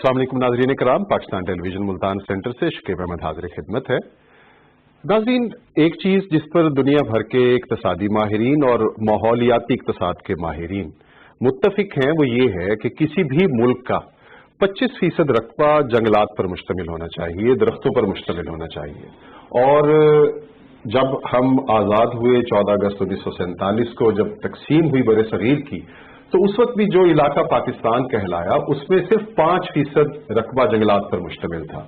अस्सलाम वालेकुम नाज़रीन कराम, पाकिस्तान टेलीविजन मुल्तान सेंटर से शकीब अहमद हाज़िर खिदमत है। नाज़रीन, एक चीज़ जिस पर दुनिया भर के इक़्तिसादी माहिरीन और माहौलियाती इक़्तिसाद के माहिरीन मुत्तफ़िक हैं, वो ये है कि किसी भी मुल्क का 25% रकबा जंगलात पर मुश्तमिल होना चाहिए, दरख्तों पर मुश्तमिल होना चाहिए। और जब हम आज़ाद हुए 14 अगस्त 1947 को, जब तकसीम हुई बर सगीर की, तो उस वक्त भी जो इलाका पाकिस्तान कहलाया उसमें सिर्फ 5% रकबा जंगलात पर मुश्तमिल था।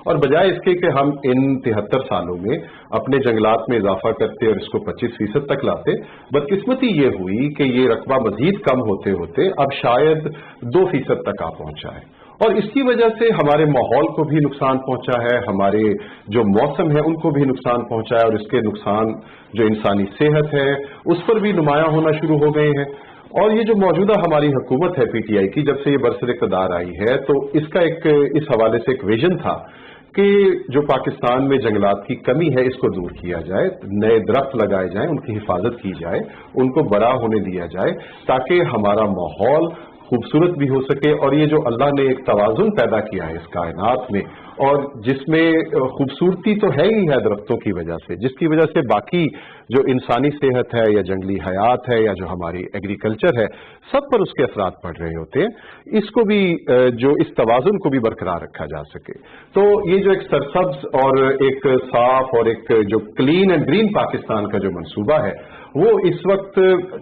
और बजाय इसके कि हम इन 73 सालों में अपने जंगलात में इजाफा करते और इसको 25% तक लाते, बदकिस्मती ये हुई कि ये रकबा मजीद कम होते होते अब शायद 2% तक आ पहुंचा है। और इसकी वजह से हमारे माहौल को भी नुकसान पहुंचा है, हमारे जो मौसम है उनको भी नुकसान पहुंचा है, और इसके नुकसान जो इंसानी सेहत है उस पर भी नुमायां होना शुरू हो गए हैं। और ये जो मौजूदा हमारी हुकूमत है पीटीआई की, जब से ये बरसर इक़्तिदार आई है, तो इसका इस हवाले से एक विजन था कि जो पाकिस्तान में जंगलात की कमी है इसको दूर किया जाए, नए दरख्त लगाए जाएं, उनकी हिफाजत की जाए, उनको बड़ा होने दिया जाए, ताकि हमारा माहौल खूबसूरत भी हो सके। और ये जो अल्लाह ने एक तवाज़ुन पैदा किया है इस कायनात में, और जिसमें खूबसूरती तो है ही है दरख्तों की वजह से, जिसकी वजह से बाकी जो इंसानी सेहत है या जंगली हयात है या जो हमारी एग्रीकल्चर है, सब पर उसके असरात पड़ रहे होते हैं। इसको भी जो इस तवाज़ुन को भी बरकरार रखा जा सके, तो ये जो एक सरसब्ज और एक साफ और एक जो क्लीन एंड ग्रीन पाकिस्तान का जो मंसूबा है वो इस वक्त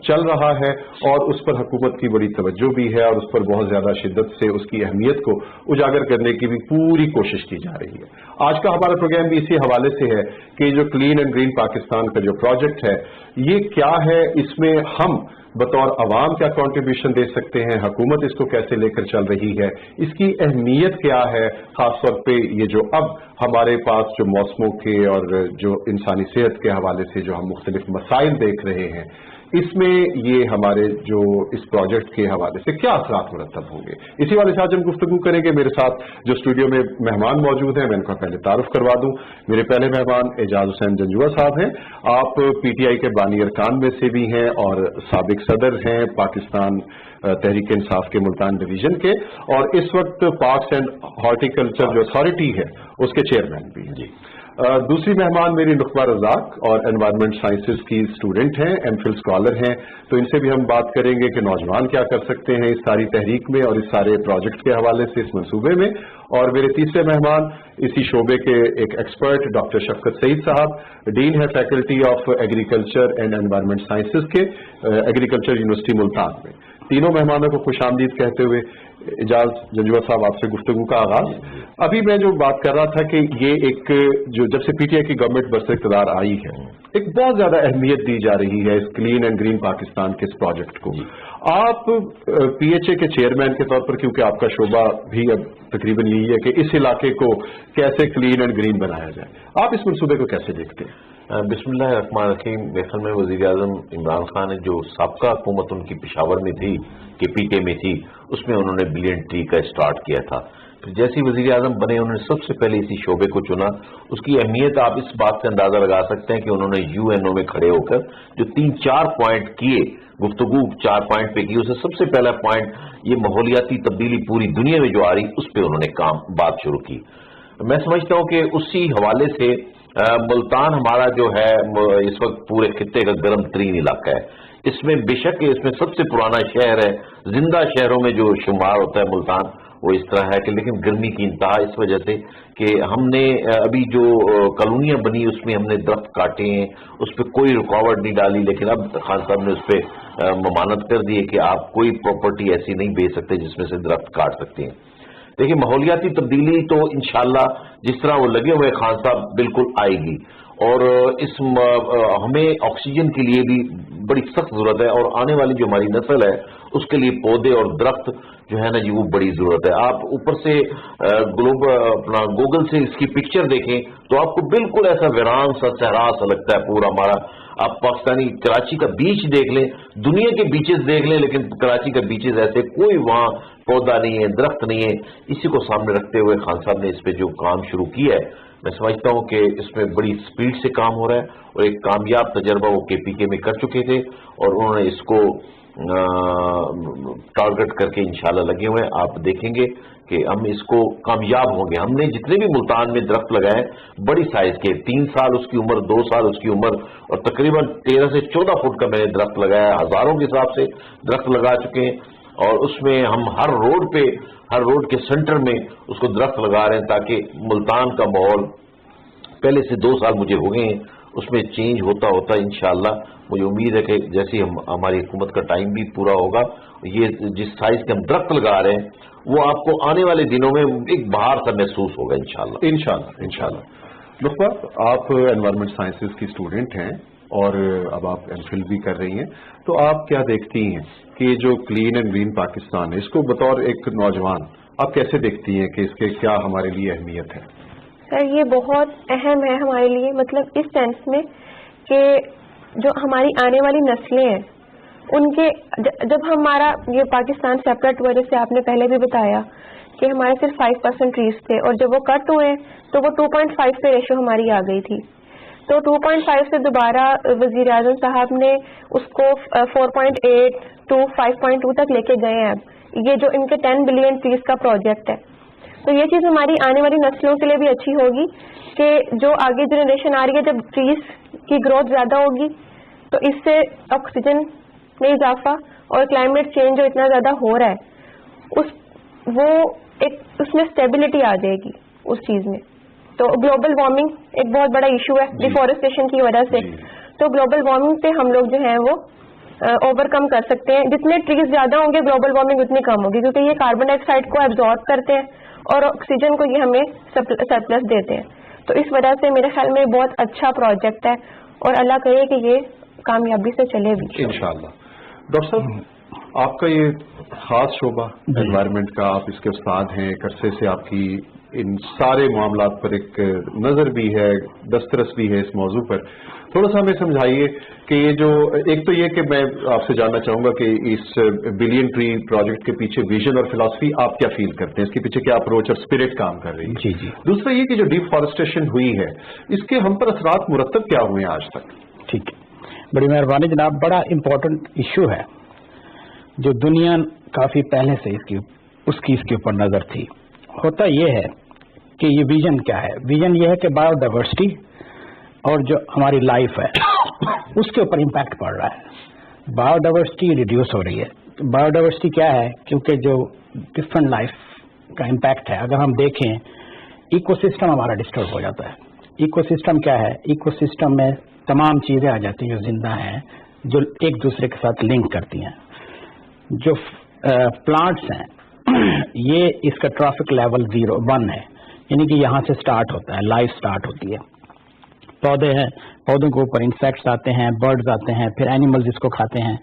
चल रहा है, और उस पर हुकूमत की बड़ी तवज्जो भी है, और उस पर बहुत ज्यादा शिद्दत से उसकी अहमियत को उजागर करने की भी पूरी कोशिश की जा रही है। आज का हमारा प्रोग्राम भी इसी हवाले से है कि जो क्लीन एंड ग्रीन पाकिस्तान का जो प्रोजेक्ट है ये क्या है, इसमें हम बतौर अवाम क्या कंट्रीब्यूशन दे सकते हैं, हुकूमत इसको कैसे लेकर चल रही है, इसकी अहमियत क्या है, खासतौर पे ये जो अब हमारे पास जो मौसमों के और जो इंसानी सेहत के हवाले से जो हम मुख्तलिफ मसाइल देख रहे हैं, इसमें ये हमारे जो इस प्रोजेक्ट के हवाले से क्या असरात मुरतब होंगे, इसी वाले से आज हम गुफ्तगू करेंगे। मेरे साथ जो स्टूडियो में मेहमान मौजूद हैं, मैं इनका पहले तारुफ करवा दूं। मेरे पहले मेहमान एजाज हुसैन जंजुआ साहब हैं। आप पीटीआई के बानी अरकान में से भी हैं और साबिक सदर हैं पाकिस्तान तहरीक इंसाफ के मुल्तान डिवीजन के, और इस वक्त पार्क्स एंड हॉर्टिकल्चर जो अथॉरिटी है उसके चेयरमैन भी हैं जी। दूसरी मेहमान मेरी नुकबा रज़ाक और एनवायरमेंट साइंसेज की स्टूडेंट हैं, एमफिल स्कॉलर हैं, तो इनसे भी हम बात करेंगे कि नौजवान क्या कर सकते हैं इस सारी तहरीक में और इस सारे प्रोजेक्ट के हवाले से इस मंसूबे में। और मेरे तीसरे मेहमान इसी शोबे के एक एक्सपर्ट डॉक्टर शफकत सईद साहब, डीन है faculty of agriculture and environment sciences के एग्रीकल्चर यूनिवर्सिटी मुल्तान में। तीनों मेहमानों को खुशामदीद कहते हुए एजाज जंजुआ साहब आपसे गुफ्तगू का आगाज। अभी मैं जो बात कर रहा था कि ये एक जो जब से पीटीआई की गवर्नमेंट बरसर इक़्तिदार आई है, एक बहुत ज्यादा अहमियत दी जा रही है इस क्लीन एंड ग्रीन पाकिस्तान के इस प्रोजेक्ट को। आप पीएचए के चेयरमैन के तौर पर, क्योंकि आपका शोबा भी अब तकरीबन यही है कि इस इलाके को कैसे क्लीन एंड ग्रीन बनाया जाए, आप इस मंसूबे को कैसे देखते हैं? बिस्मिल्लाहिर्रहमानिर्रहीम। मेरे ख्याल में वज़ीर आज़म इमरान खान ने जो साबका हुकूमत उनकी पेशावर में थी कि पीटीआई में थी, उसमें उन्होंने बिलियन ट्री का स्टार्ट किया था। फिर जैसे वज़ीर आज़म बने उन्होंने सबसे पहले इसी शोबे को चुना। उसकी अहमियत आप इस बात से अंदाजा लगा सकते हैं कि उन्होंने यूएनओ में खड़े होकर जो 3-4 पॉइंट किए, गुफ्तगू 4 पॉइंट पे की, उससे सबसे पहला पॉइंट ये माहौलियाती तब्दीली पूरी दुनिया में जो आ रही उस पर उन्होंने बात शुरू की। मैं समझता हूँ कि उसी हवाले से मुल्तान हमारा जो है इस वक्त पूरे खित्ते का गर्म तरीन इलाका है। इसमें बेशक इसमें सबसे पुराना शहर है, जिंदा शहरों में जो शुमार होता है मुल्तान, वो इस तरह है कि लेकिन गर्मी की इंतहा इस वजह से कि हमने अभी जो कॉलोनियां बनी उसमें हमने दरख्त काटे हैं, उस पर कोई रुकावट नहीं डाली, लेकिन अब खान साहब ने उस पर ममानत कर दी है कि आप कोई प्रॉपर्टी ऐसी नहीं बेच सकते जिसमें से दरख्त काट सकते हैं। देखिए, माहौलियाती तब्दीली तो इंशाल्लाह जिस तरह वो लगे हुए खान साहब बिल्कुल आएगी, और इस हमें ऑक्सीजन के लिए भी बड़ी सख्त जरूरत है, और आने वाली जो हमारी नस्ल है उसके लिए पौधे और दरख्त जो है ना जी वो बड़ी जरूरत है। आप ऊपर से अपना गूगल से इसकी पिक्चर देखें तो आपको बिल्कुल ऐसा वीरान सा सहरा सा लगता है पूरा हमारा। आप पाकिस्तानी कराची का बीच देख लें, दुनिया के बीचेस देख लें, लेकिन कराची का बीचेस ऐसे कोई वहाँ पौधा नहीं है, दरख्त नहीं है। इसी को सामने रखते हुए खान साहब ने इस पे जो काम शुरू किया है, मैं समझता हूँ कि इसमें बड़ी स्पीड से काम हो रहा है, और एक कामयाब तजर्बा वो केपीके में कर चुके थे, और उन्होंने इसको ٹارگٹ کر کے انشاءاللہ لگے ہوئے ہیں. آپ دیکھیں گے کہ ہم اس کو کامیاب ہوں گے. ہم نے جتنے بھی ملتان میں درخت لگائے بڑی سائز کے 3 سال اس کی عمر 2 سال اس کی عمر اور تقریباً 13 سے 14 فٹ کا میں نے درخت لگایا. ہزاروں کے حساب سے درخت لگا چکے ہیں اور اس میں ہم ہر روڈ کے سینٹر میں اس کو درخت لگا رہے ہیں تاکہ ملتان کا ماحول پہلے سے 2 سال مجھے ہو گئے ہیں اس میں چینج ہوتا انشاءاللہ. مجھے امید ہے کہ جیسی ہماری حکومت کا ٹائم بھی پورا ہوگا یہ جس سائز کے ہم درخت لگا رہے ہیں وہ آپ کو آنے والے دنوں میں ایک بہار سا محسوس ہوگا انشاءاللہ. لطفہ آپ انوائرمنٹ سائنسز کی اسٹوڈنٹ ہیں اور اب آپ ایم فل بھی کر رہی ہیں, تو آپ کیا دیکھتی ہیں کہ یہ جو کلین اینڈ گرین پاکستان ہے اس کو بطور ایک نوجوان آپ کیسے دیکھتی ہیں کہ اس کے کیا ہمارے لیے اہمیت ہے؟ سر یہ بہت اہم ہے ہمارے لیے, مطلب اس سینس میں کہ جو ہماری آنے والی نسلیں ہیں ان کے جب ہمارا یہ پاکستان سیپریٹ ہوا جیسے آپ نے پہلے بھی بتایا کہ ہمارے صرف 5% ٹریز تھے اور جب وہ کٹ ہوئے تو وہ 2.5 پہ ریشو ہماری آ گئی تھی. تو 2.5 سے دوبارہ وزیر اعظم صاحب نے اس کو 4.8 to 5.2 تک لے کے گئے ہیں. اب یہ جو ان کے 10 بلین ٹریز کا پروجیکٹ ہے تو یہ چیز ہماری آنے والی نسلوں کے لیے بھی اچھی ہوگی کہ جو آگے جنریشن آ رہی ہے جب ٹریز کی گروتھ زیادہ ہوگی تو اس سے آکسیجن میں اضافہ اور کلائمیٹ چینج جو اتنا زیادہ ہو رہا ہے اس میں اسٹیبلٹی آ جائے گی اس چیز میں. تو گلوبل وارمنگ ایک بہت بڑا ایشو ہے ڈیفارسٹیشن کی وجہ سے. تو گلوبل وارمنگ پہ ہم لوگ جو ہیں وہ اوور کم کر سکتے ہیں. جتنے ٹریز زیادہ ہوں گے گلوبل وارمنگ اتنی کم ہوگی کیونکہ یہ کاربن ڈائی آکسائڈ کو ایبزارب کرتے ہیں اور آکسیجن کو یہ ہمیں سرپلس دیتے ہیں. تو اس وجہ سے میرے خیال میں بہت اچھا پروجیکٹ ہے اور اللہ کرے کہ یہ کامیابی سے چلے بھی انشاءاللہ. ڈاکٹر صاحب آپ کا یہ خاص شعبہ انوائرمنٹ کا, آپ اس کے استاد ہیں, ایک عرصے سے آپ کی ان سارے معاملات پر ایک نظر بھی ہے, دسترس بھی ہے اس موضوع پر. تھوڑا سا ہمیں سمجھائیے کہ یہ جو ایک تو یہ کہ میں آپ سے جاننا چاہوں گا کہ اس بلین ٹری پروجیکٹ کے پیچھے ویژن اور فلاسفی آپ کیا فیل کرتے ہیں, اس کے پیچھے کیا اپروچ اور اسپرٹ کام کر رہی ہے؟ جی. دوسرا یہ کہ جو ڈیفارسٹیشن ہوئی ہے اس کے ہم پر اثرات مرتب کیا ہوئے ہیں آج تک؟ ٹھیک ہے, بڑی مہربانی جناب. بڑا امپورٹنٹ ایشو ہے جو دنیا کافی پہلے سے اس کی اوپر نظر تھی. ہوتا یہ ہے کہ یہ ویژن کیا ہے؟ ویژن یہ ہے کہ بایو ڈائیورسٹی اور جو ہماری لائف ہے اس کے اوپر امپیکٹ پڑ رہا ہے. بایو ڈائیورسٹی ریڈیوس ہو رہی ہے. بایو ڈائیورسٹی کیا ہے؟ کیونکہ جو ڈفرنٹ لائف کا امپیکٹ ہے, اگر ہم دیکھیں ایکو سسٹم ہمارا ڈسٹرب ہو جاتا ہے. ایکو سسٹم کیا ہے؟ ایکو سسٹم میں تمام چیزیں آ جاتی ہیں جو زندہ ہیں, جو ایک دوسرے کے ساتھ لنک کرتی ہیں. جو پلانٹس ہیں یہ اس کا ٹرافک لیول 1 ہے, یعنی کہ یہاں سے سٹارٹ ہوتا ہے, لائف سٹارٹ ہوتی ہے. پودے ہیں, پودوں کے اوپر انسیکٹس آتے ہیں, برڈز آتے ہیں, پھر اینیملز اس کو کھاتے ہیں,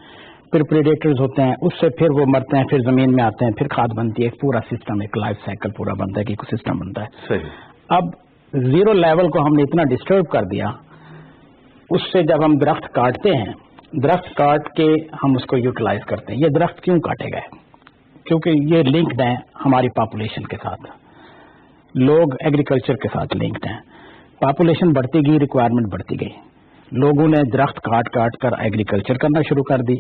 پھر پریڈیٹرز ہوتے ہیں, اس سے پھر وہ مرتے ہیں, پھر زمین میں آتے ہیں, پھر کھاد بنتی ہے. ایک پورا سسٹم, ایک لائف سائیکل پورا بنتا ہے, ایک ایکو سسٹم بنتا ہے. صحیح. اب 0 لیول کو ہم نے اتنا ڈسٹرب کر دیا, اس سے جب ہم درخت کاٹتے ہیں, درخت کاٹ کے ہم اس کو یوٹیلائز کرتے ہیں. یہ درخت کیوں کاٹے گئے؟ کیونکہ یہ لنکڈ ہیں ہماری پاپولیشن کے ساتھ, لوگ ایگریکلچر کے ساتھ لنکڈ ہیں. پاپولیشن بڑھتی گئی, ریکوائرمنٹ بڑھتی گئی, لوگوں نے درخت کاٹ کاٹ کر ایگریکلچر کرنا شروع کر دی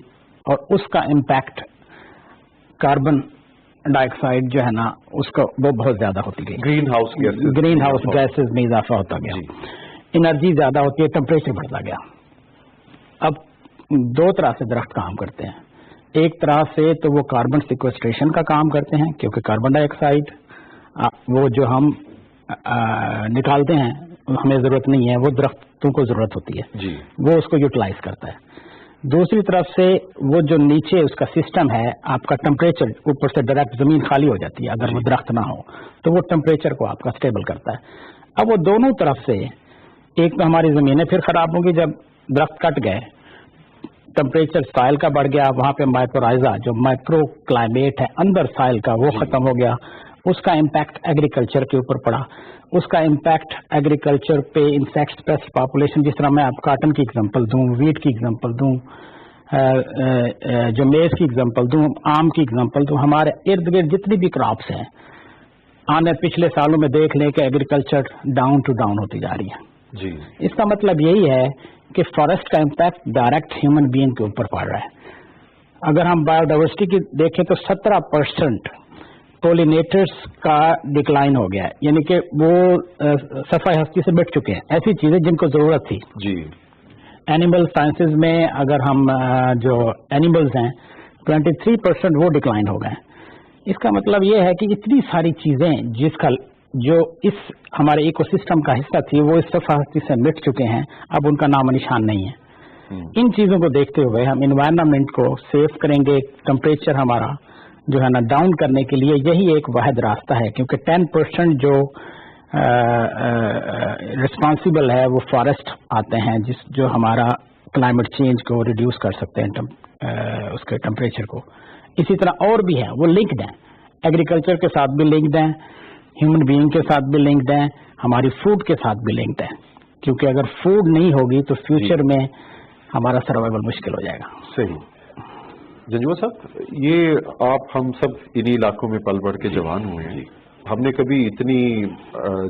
اور اس کا امپیکٹ کاربن ڈائی آکسائڈ جو ہے نا اس کا وہ بہت زیادہ ہوتی گئی. گرین ہاؤس گیسز میں اضافہ ہوتا گیا, انرجی زیادہ ہوتی ہے, ٹمپریچر بڑھتا گیا. اب 2 طرح سے درخت کام کرتے ہیں. ایک طرح سے تو وہ کاربن سیکوسٹریشن کا کام کرتے ہیں کیونکہ کاربن ڈائی آکسائڈ وہ جو ہم نکالتے ہیں ہمیں ضرورت نہیں ہے, وہ درختوں کو ضرورت ہوتی ہے, وہ اس کو یوٹیلائز کرتا ہے. دوسری طرف سے وہ جو نیچے اس کا سسٹم ہے, آپ کا ٹمپریچر اوپر سے ڈائریکٹ زمین خالی ہو جاتی ہے اگر وہ درخت نہ ہو تو وہ ٹمپریچر کو آپ کا اسٹیبل کرتا ہے. اب وہ دونوں طرف سے, ایک تو ہماری زمینیں پھر خراب ہوں گی جب درخت کٹ گئے, ٹمپریچر سائل کا بڑھ گیا, وہاں پہ مائکرورائزا جو مائکرو کلائمیٹ ہے اندر سائل کا وہ ختم ہو گیا, اس کا امپیکٹ ایگریکلچر کے اوپر پڑا, اس کا امپیکٹ ایگریکلچر پہ انسیکٹس پیسٹ پاپولیشن, جس طرح میں آپ کاٹن کی ایگزامپل دوں, ویٹ کی ایگزامپل دوں, جو میز کی ایگزامپل دوں, آم کی ایگزامپل دوں, ہمارے ارد گرد جتنی بھی کراپس ہیں آنے پچھلے سالوں میں دیکھ لیں کہ ایگریکلچر ڈاؤن ٹو ڈاؤن ہوتی جا رہی ہے. اس کا مطلب یہی ہے کہ فارسٹ کا امپیکٹ ڈائریکٹ ہیومن بینگ کے اوپر پڑ رہا ہے. अगर हम बायोडाइवर्सिटी की देखें तो 17% पोलिनेटर्स का डिक्लाइन हो गया है, यानी कि वो सफाई हस्ती से मिट चुके हैं। ऐसी चीजें जिनको जरूरत थी जी। एनिमल साइंसेज में अगर हम जो एनिमल्स हैं 23% वो डिक्लाइन हो गए हैं। इसका मतलब ये है कि इतनी सारी चीजें जिसका जो इस हमारे इकोसिस्टम का हिस्सा थी वो इस सफाई हस्ती से मिट चुके हैं, अब उनका नामो निशान नहीं है। इन चीजों को देखते हुए हम एनवायरनमेंट को सेव करेंगे, टेम्परेचर हमारा जो है ना डाउन करने के लिए यही एक वाहिद रास्ता है, क्योंकि 10% जो रिस्पॉन्सिबल है वो फॉरेस्ट आते हैं जो हमारा क्लाइमेट चेंज को रिड्यूस कर सकते हैं, उसके टेम्परेचर को। इसी तरह और भी हैं, वो लिंक्ड हैं, एग्रीकल्चर के साथ भी लिंक्ड हैं, ह्यूमन बीइंग के साथ भी लिंक्ड हैं, हमारी फूड के साथ भी लिंक्ड हैं, क्योंकि अगर फूड नहीं होगी तो फ्यूचर में हमारा सर्वाइवल मुश्किल हो जाएगा। सही। जंजुआ साहब, ये आप हम सब इन्हीं इलाकों में पल बढ़ के जवान हुए हैं। हमने कभी इतनी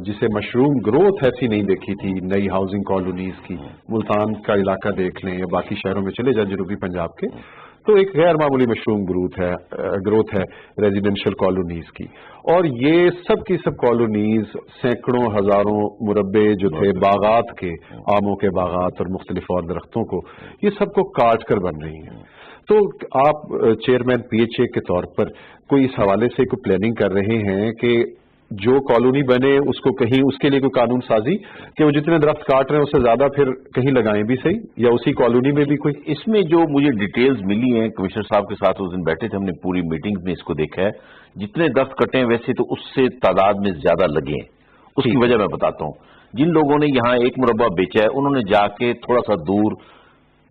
जिसे मशरूम ग्रोथ ऐसी नहीं देखी थी नई हाउसिंग कॉलोनीज की। मुल्तान का इलाका देख लें या बाकी शहरों में चले जाए जनूबी पंजाब के, तो एक गैर मामूली मशरूम ग्रोथ है रेजिडेंशियल कॉलोनीज की। और ये सब की सब कॉलोनीज सैकड़ों हजारों मुरब्बे जो थे बागात के, आमों के बागात और मुख्तलिफ और दरख्तों को, ये सबको काट कर बन रही हैं। तो आप चेयरमैन PHA के तौर पर कोई इस हवाले से कोई प्लानिंग कर रहे हैं कि जो कॉलोनी बने उसको कहीं उसके लिए कोई कानून साजी कि वो जितने दरख्त काट रहे हैं उससे ज्यादा फिर कहीं लगाएं भी सही, या उसी कॉलोनी में भी कोई? इसमें जो मुझे डिटेल्स मिली हैं, कमिश्नर साहब के साथ उस दिन बैठे थे, हमने पूरी मीटिंग में इसको देखा है। जितने दरख्त कटे हैं वैसे तो उससे तादाद में ज्यादा लगे हैं। उसकी वजह मैं बताता हूँ। जिन लोगों ने यहाँ 1 मुरब्बा बेचा है उन्होंने जाके थोड़ा सा दूर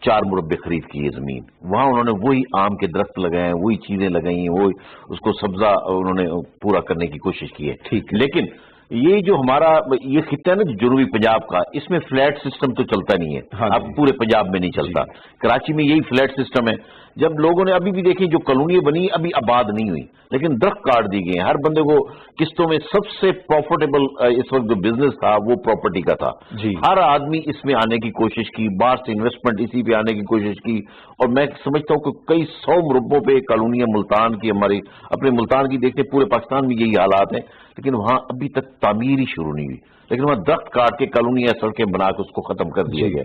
4 मुरब्बे खरीद की है जमीन, वहां उन्होंने वही आम के दरख्त लगाए हैं, वही चीजें लगाई हैं, वही उसको सब्जा उन्होंने पूरा करने की कोशिश की है। ठीक, लेकिन ये जो हमारा ये खित्ता है ना जनूबी पंजाब का, इसमें फ्लैट सिस्टम तो चलता नहीं है। हाँ, अब पूरे पंजाब में नहीं चलता। कराची में यही फ्लैट सिस्टम है। जब लोगों ने अभी भी देखी जो कॉलोनी बनी अभी आबाद नहीं हुई, लेकिन दरख्त काट दी गए। हर बंदे को किस्तों में सबसे प्रॉफिटेबल इस वक्त जो बिजनेस था वो प्रॉपर्टी का था। हर आदमी इसमें आने की कोशिश की, बाहर से इन्वेस्टमेंट इसी पे आने की कोशिश की। और मैं समझता हूँ कि कई 100 मुरब्बों पे कॉलोनियां मुल्तान की, हमारी अपने मुल्तान की देखते पूरे पाकिस्तान में यही हालात हैं, लेकिन वहां अभी तक तामीर ही शुरू नहीं हुई। लेकिन वहां दरख्त काट के कॉलोनियां सड़कें बना के उसको खत्म कर दिया गया।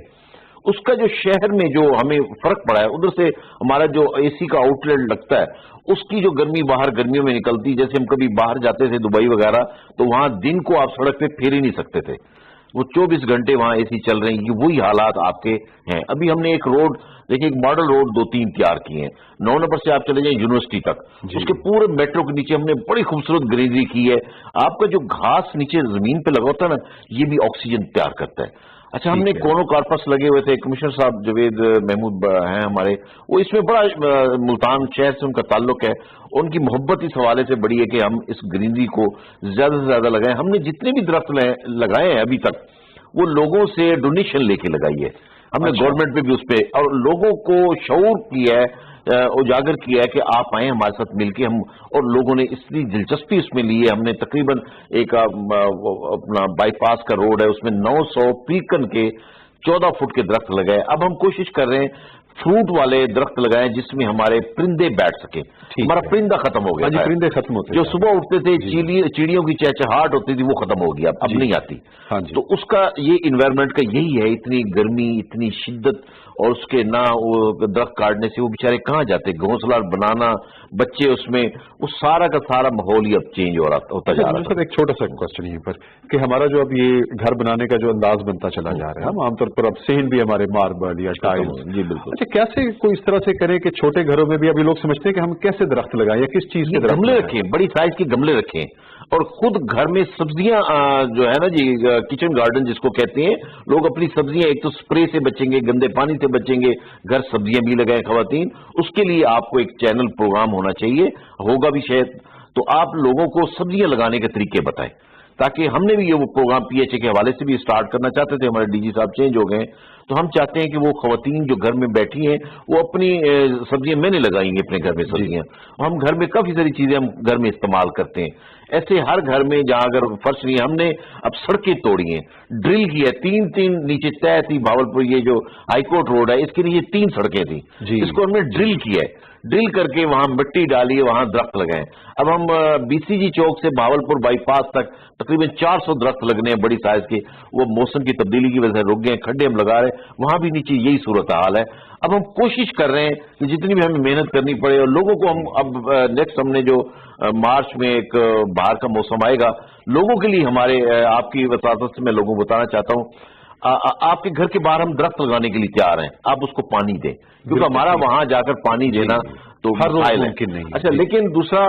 उसका जो शहर में जो हमें फर्क पड़ा है, उधर से हमारा जो AC का आउटलेट लगता है उसकी जो गर्मी बाहर गर्मियों में निकलती, जैसे हम कभी बाहर जाते थे दुबई वगैरह, तो वहां दिन को आप सड़क पे फिर ही नहीं सकते थे, वो 24 घंटे वहां AC चल रही है। वही हालात आपके हैं। अभी हमने एक रोड देखिए, एक मॉडल रोड 2-3 तैयार किए हैं। 9 नंबर से आप चले जाएं यूनिवर्सिटी तक, उसके पूरे मेट्रो के नीचे हमने बड़ी खूबसूरत ग्रीनरी की है। आपका जो घास नीचे जमीन पे लगा होता है ना, ये भी ऑक्सीजन तैयार करता है। अच्छा, हमने कोनो कार्पस लगे हुए थे। कमिश्नर साहब जवेद महमूद हैं हमारे, वो इसमें बड़ा मुल्तान शहर से उनका ताल्लुक है, उनकी मोहब्बत इस हवाले से बड़ी है कि हम इस ग्रीनरी को ज्यादा से ज्यादा लगाएं। हमने जितने भी दरख्त लगाए हैं अभी तक वो लोगों से डोनेशन लेके लगाई है हमने। गवर्नमेंट पे भी उस पर और लोगों को शऊर किया है, उजागर किया है कि आप आए हमारे साथ मिलके हम, और लोगों ने इतनी दिलचस्पी उसमें ली है। हमने तकरीबन एक अपना बाईपास का रोड है, उसमें 900 पीकन के 14 फुट के दरख्त लगाए। अब हम कोशिश कर रहे हैं फ्रूट वाले दरख्त लगाए जिसमें हमारे परिंदे बैठ सके। हमारा परिंदा खत्म हो गया, परिंदे खत्म होते, जो सुबह उठते थे चिड़ियों की चहचहाट होती थी वो खत्म हो गई, अब नहीं आती। तो उसका ये इन्वायरमेंट का यही है, इतनी गर्मी, इतनी शिद्दत, और उसके ना वो दरख्त काटने से वो बेचारे कहाँ जाते, घोंसला बनाना, बच्चे उसमें, वो सारा का सारा माहौल ही अब चेंज होता जा रहा है। सर एक छोटा सा क्वेश्चन यहीं पर कि हमारा जो अब ये घर बनाने का जो अंदाज बनता चला जा रहा है, हम आमतौर पर अब सीन भी हमारे मार्बल या टाइल्स, जी बिल्कुल। अच्छा, कैसे कोई इस तरह से करे कि छोटे घरों में भी अभी लोग समझते हैं कि हम कैसे दरख्त लगाएं या किस चीज के गमले रखें, बड़ी साइज के गमले रखें, और खुद घर में सब्जियां जो है ना जी, किचन गार्डन जिसको कहते हैं, लोग अपनी सब्जियां एक तो स्प्रे से बचेंगे, गंदे पानी से बचेंगे, घर सब्जियां भी लगाएं खवातीन। उसके लिए आपको एक चैनल प्रोग्राम होना चाहिए, होगा भी शायद, तो आप लोगों को सब्जियां लगाने के तरीके बताएं, ताकि हमने भी ये वो प्रोग्राम PHA के हवाले से भी स्टार्ट करना चाहते थे। हमारे DG साहब चेंज हो गए, तो हम चाहते हैं कि वो खवातीन जो घर में बैठी हैं वो अपनी सब्जियां मैंने लगाएंगी अपने घर में सब्जियां। हम घर में काफी सारी चीजें हम घर में इस्तेमाल करते हैं। ऐसे हर घर में जहां अगर फर्श नहीं है, हमने अब सड़कें तोड़ी हैं, ड्रिल की है, 3 नीचे तय थी भावलपुर, ये जो हाईकोर्ट रोड है इसके नीचे 3 सड़कें थी, इसको हमने ड्रिल किया है। ड्रिल करके वहां मिट्टी डालिए, वहां दरख्त लगाएं। अब हम BCG चौक से भावलपुर बाईपास तक तकरीबन 400 दरख्त लगने हैं बड़ी साइज के, वो मौसम की तब्दीली की वजह से रुक गए, खड्डे हम लगा रहे हैं, वहां भी नीचे यही सूरत हाल है। अब हम कोशिश कर रहे हैं कि जितनी भी हमें मेहनत करनी पड़े, और लोगों को हम अब नेक्स्ट हमने जो मार्च में एक बाहर का मौसम आएगा, लोगों के लिए हमारे आपकी वसातत से मैं लोगों को बताना चाहता हूँ, आपके घर के बाहर हम दरख्त लगाने के लिए तैयार हैं, आप उसको पानी दें, क्योंकि हमारा वहां जाकर पानी देना तो हर रोज मसाइल मुमकिन नहीं है। अच्छा, लेकिन दूसरा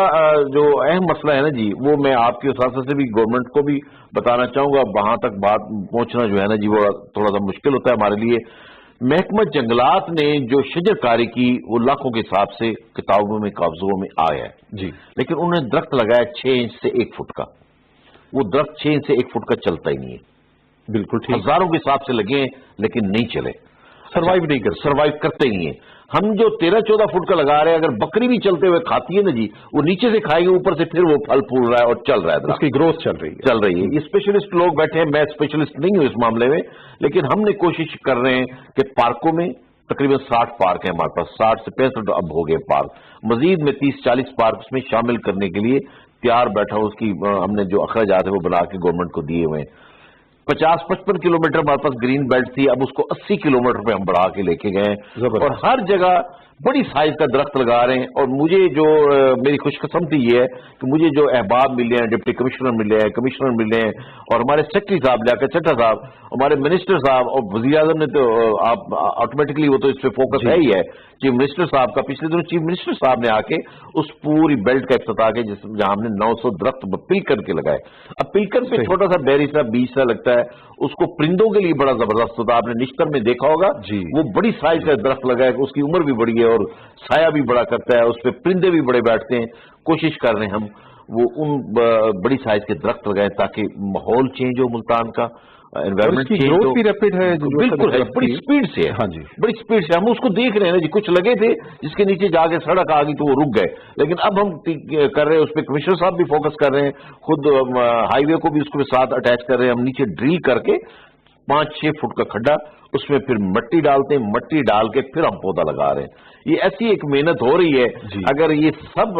जो अहम मसला है ना जी, वो मैं आपकी वसातत से भी गवर्नमेंट को भी बताना चाहूंगा, वहां तक बात पहुंचना जो है ना जी, वो थोड़ा सा मुश्किल होता है हमारे लिए। महकमा जंगलात ने जो शजरकारी की वो लाखों के हिसाब से किताबों में कागजों में आया है जी, लेकिन उन्होंने दरख्त लगाया 6 इंच से 1 फुट का, वो दरख्त 6 इंच से 1 फुट का चलता ही नहीं है। बिल्कुल ठीक, हजारों के हिसाब से लगे हैं लेकिन नहीं चले, सर्वाइव नहीं कर सर्वाइव करते ही हैं। हम जो 13-14 फुट का लगा रहे हैं, अगर बकरी भी चलते हुए खाती है ना जी, वो नीचे से खाएगी, ऊपर से फिर वो फल फूल रहा है और चल रहा है, उसकी ग्रोथ चल रही है। ये स्पेशलिस्ट लोग बैठे हैं, मैं स्पेशलिस्ट नहीं हूं इस मामले में, लेकिन हमने कोशिश कर रहे हैं कि पार्कों में तकरीबन 60 पार्क हैं हमारे पास, 60 से 65 अब हो गए पार्क, मजीद में 30-40 पार्क उसमें शामिल करने के लिए तैयार बैठा हूं। उसकी हमने जो अखराजात है वो बना के गवर्नमेंट को दिए हुए हैं। 50-55 किलोमीटर हमारे पास ग्रीन बेल्ट थी, अब उसको 80 किलोमीटर पे हम बढ़ा के लेके गए, और हर जगह बड़ी साइज का दरख्त लगा रहे हैं। और मुझे जो मेरी खुशकिस्मती ये है कि मुझे जो अहबाब मिले हैं, डिप्टी कमिश्नर मिले हैं, कमिश्नर मिले हैं, और हमारे सेक्रेटरी साहब लियाकत चट्टा साहब, हमारे मिनिस्टर साहब, और वज़ीर आज़म ने तो आप ऑटोमेटिकली वो तो इस पे फोकस है ही है, चीफ मिनिस्टर साहब का पिछले दिनों चीफ मिनिस्टर साहब ने आके उस पूरी बेल्ट का इफ्तिताह किया जहां हमने 900 दरख्त पिलकर के लगाए। अब पिलकर पे छोटा सा बेरी सा बीज सा लगता है, उसको परिंदों के लिए बड़ा जबरदस्त होता है, आपने निश्तर में देखा होगा जी, वो बड़ी साइज का दरख्त लगा है, उसकी उम्र भी बड़ी है और साया भी बड़ा करता है, उस पर परिंदे भी बड़े बैठते हैं। कोशिश कर रहे हैं हम वो उन बड़ी साइज के दरख्त लगाए ताकि माहौल चेंज हो, मुल्तान का एनवायरमेंट चेंज हो। ग्रोथ भी रैपिड है, बिल्कुल है, बड़ी स्पीड से है। हाँ जी, बड़ी स्पीड से हम उसको देख रहे हैं ना जी। कुछ लगे थे जिसके नीचे जाके सड़क आ गई तो वो रुक गए, लेकिन अब हम कर रहे हैं, उस पर कमिश्नर साहब भी फोकस कर रहे हैं, खुद हाईवे को भी उसके साथ अटैच कर रहे हैं। हम नीचे ड्रिल करके 5-6 फुट का खड्डा, उसमें फिर मिट्टी डालते हैं, मिट्टी डाल के फिर हम पौधा लगा रहे हैं। ये ऐसी एक मेहनत हो रही है। अगर ये सब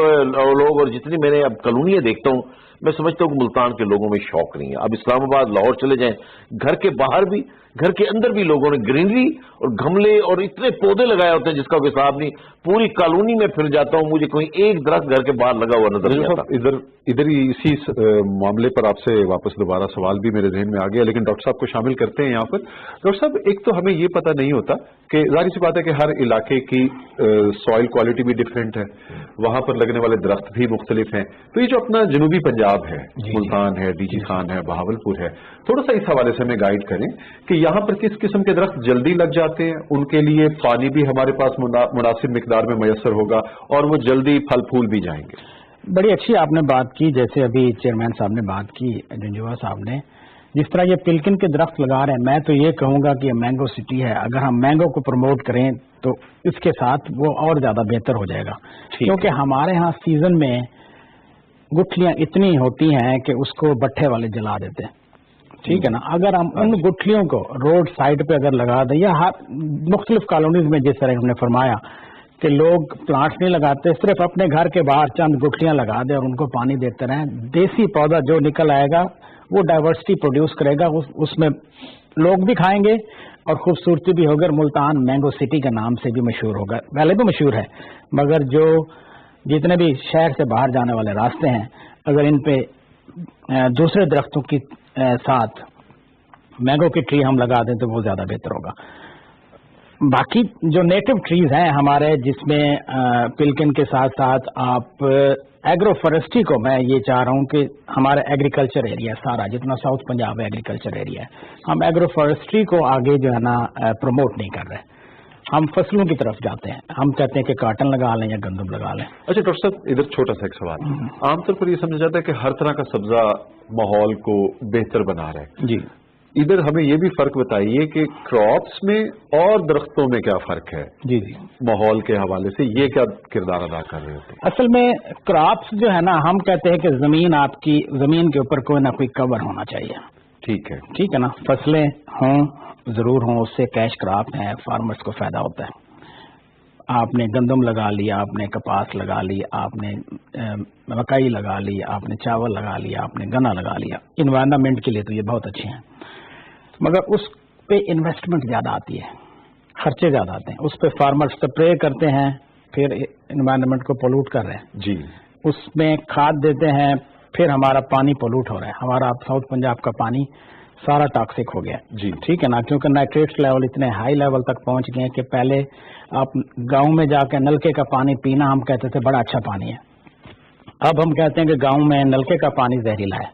लोग, और जितनी मैंने अब कॉलोनियां देखता हूँ, मैं समझता हूँ कि मुल्तान के लोगों में शौक नहीं है। अब इस्लामाबाद, लाहौर चले जाएं, घर के बाहर भी, घर के अंदर भी लोगों ने ग्रीनरी और गमले और इतने पौधे लगाए होते हैं जिसका कोई हिसाब नहीं। पूरी कॉलोनी में फिर जाता हूँ, मुझे कोई एक दरख्त घर के बाहर लगा हुआ नजर नहीं आता। इधर ही इसी मामले पर आपसे वापस दोबारा सवाल भी मेरे जहन में आ गया, लेकिन डॉक्टर साहब को शामिल करते हैं यहाँ पर। डॉक्टर साहब, एक तो हमें ये पता नहीं होता कि जाहिर सी बात है कि हर इलाके की सॉइल क्वालिटी भी डिफरेंट है, वहां पर लगने वाले दरख्त भी मुख्तलिफ हैं। तो ये जो अपना जनूबी पंजाब है, मुल्तान है, डीजी खान है, बहावलपुर है, थोड़ा सा इस हवाले से हमें गाइड करें कि यहाँ पर किस किस्म के दरख्त जल्दी लग जाते हैं, उनके लिए पानी भी हमारे पास मुनासिब मिकदार में मैसर होगा और वो जल्दी फल फूल भी जाएंगे। बड़ी अच्छी आपने बात की, जैसे अभी चेयरमैन साहब ने बात की, जंजुआ साहब ने, जिस तरह ये पिलकिन के दरख्त लगा रहे हैं, मैं तो ये कहूंगा कि ये मैंगो सिटी है। अगर हम मैंगो को प्रमोट करें तो इसके साथ वो और ज्यादा बेहतर हो जाएगा, क्योंकि हमारे यहाँ सीजन में गुठलियां इतनी होती हैं कि उसको भट्ठे वाले जला देते हैं, ठीक है ना। अगर हम उन गुठलियों को रोड साइड पे अगर लगा दें, या मुख्तलिफ कॉलोनीज में जिस तरह हमने फरमाया कि लोग प्लांट्स नहीं लगाते, सिर्फ अपने घर के बाहर चंद गुठलियां लगा दें और उनको पानी देते रहें, देसी पौधा जो निकल आएगा वो डाइवर्सिटी प्रोड्यूस करेगा, उसमें लोग भी खाएंगे और खूबसूरती भी होगी, और मुल्तान मैंगो सिटी के नाम से भी मशहूर होगा। पहले भी मशहूर है, मगर जो जितने भी शहर से बाहर जाने वाले रास्ते हैं, अगर इन पे दूसरे दरख्तों की साथ मैंगो की ट्री हम लगा दें तो वो ज्यादा बेहतर होगा। बाकी जो नेटिव ट्रीज हैं हमारे, जिसमें पिलकिन के साथ साथ आप एग्रो फॉरेस्ट्री को, मैं ये चाह रहा हूँ कि हमारा एग्रीकल्चर एरिया सारा जितना साउथ पंजाब है एग्रीकल्चर एरिया है, हम एग्रो फॉरेस्ट्री को आगे जो है ना प्रमोट नहीं कर रहे, हम फसलों की तरफ जाते हैं। हम कहते हैं कि काटन लगा लें या गंदम लगा लें। अच्छा डॉक्टर साहब, इधर छोटा सा एक सवाल, आमतौर पर ये समझा जाता है कि हर तरह का सब्जा माहौल को बेहतर बना रहा है जी, इधर हमें ये भी फर्क बताइए कि क्रॉप्स में और दरख्तों में क्या फर्क है? जी जी, माहौल के हवाले से ये क्या किरदार अदा कर रहे होते हैं? असल में क्रॉप्स जो है ना, हम कहते हैं कि जमीन, आपकी जमीन के ऊपर कोई ना कोई कवर होना चाहिए, ठीक है ना, फसलें हों जरूर हों, उससे कैश क्रॉप है, फार्मर्स को फायदा होता है। आपने गंदम लगा लिया, आपने कपास लगा ली, आपने मकई लगा ली, आपने चावल लगा लिया, आपने गन्ना लगा लिया, इन्वायरमेंट के लिए तो ये बहुत अच्छे हैं, मगर उस पे इन्वेस्टमेंट ज़्यादा आती है, खर्चे ज़्यादा आते हैं। उस पे फार्मर स्प्रे करते हैं, फिर इन्वायरमेंट को पोल्यूट कर रहे हैं जी, उसमें खाद देते हैं, फिर हमारा पानी पोल्यूट हो रहा है। हमारा साउथ पंजाब का पानी सारा टॉक्सिक हो गया जी, ठीक है ना, क्योंकि नाइट्रेट्स लेवल इतने हाई लेवल तक पहुंच गए हैं कि पहले आप गांव में जाकर नलके का पानी पीना हम कहते थे बड़ा अच्छा पानी है, अब हम कहते हैं कि गांव में नलके का पानी जहरीला है,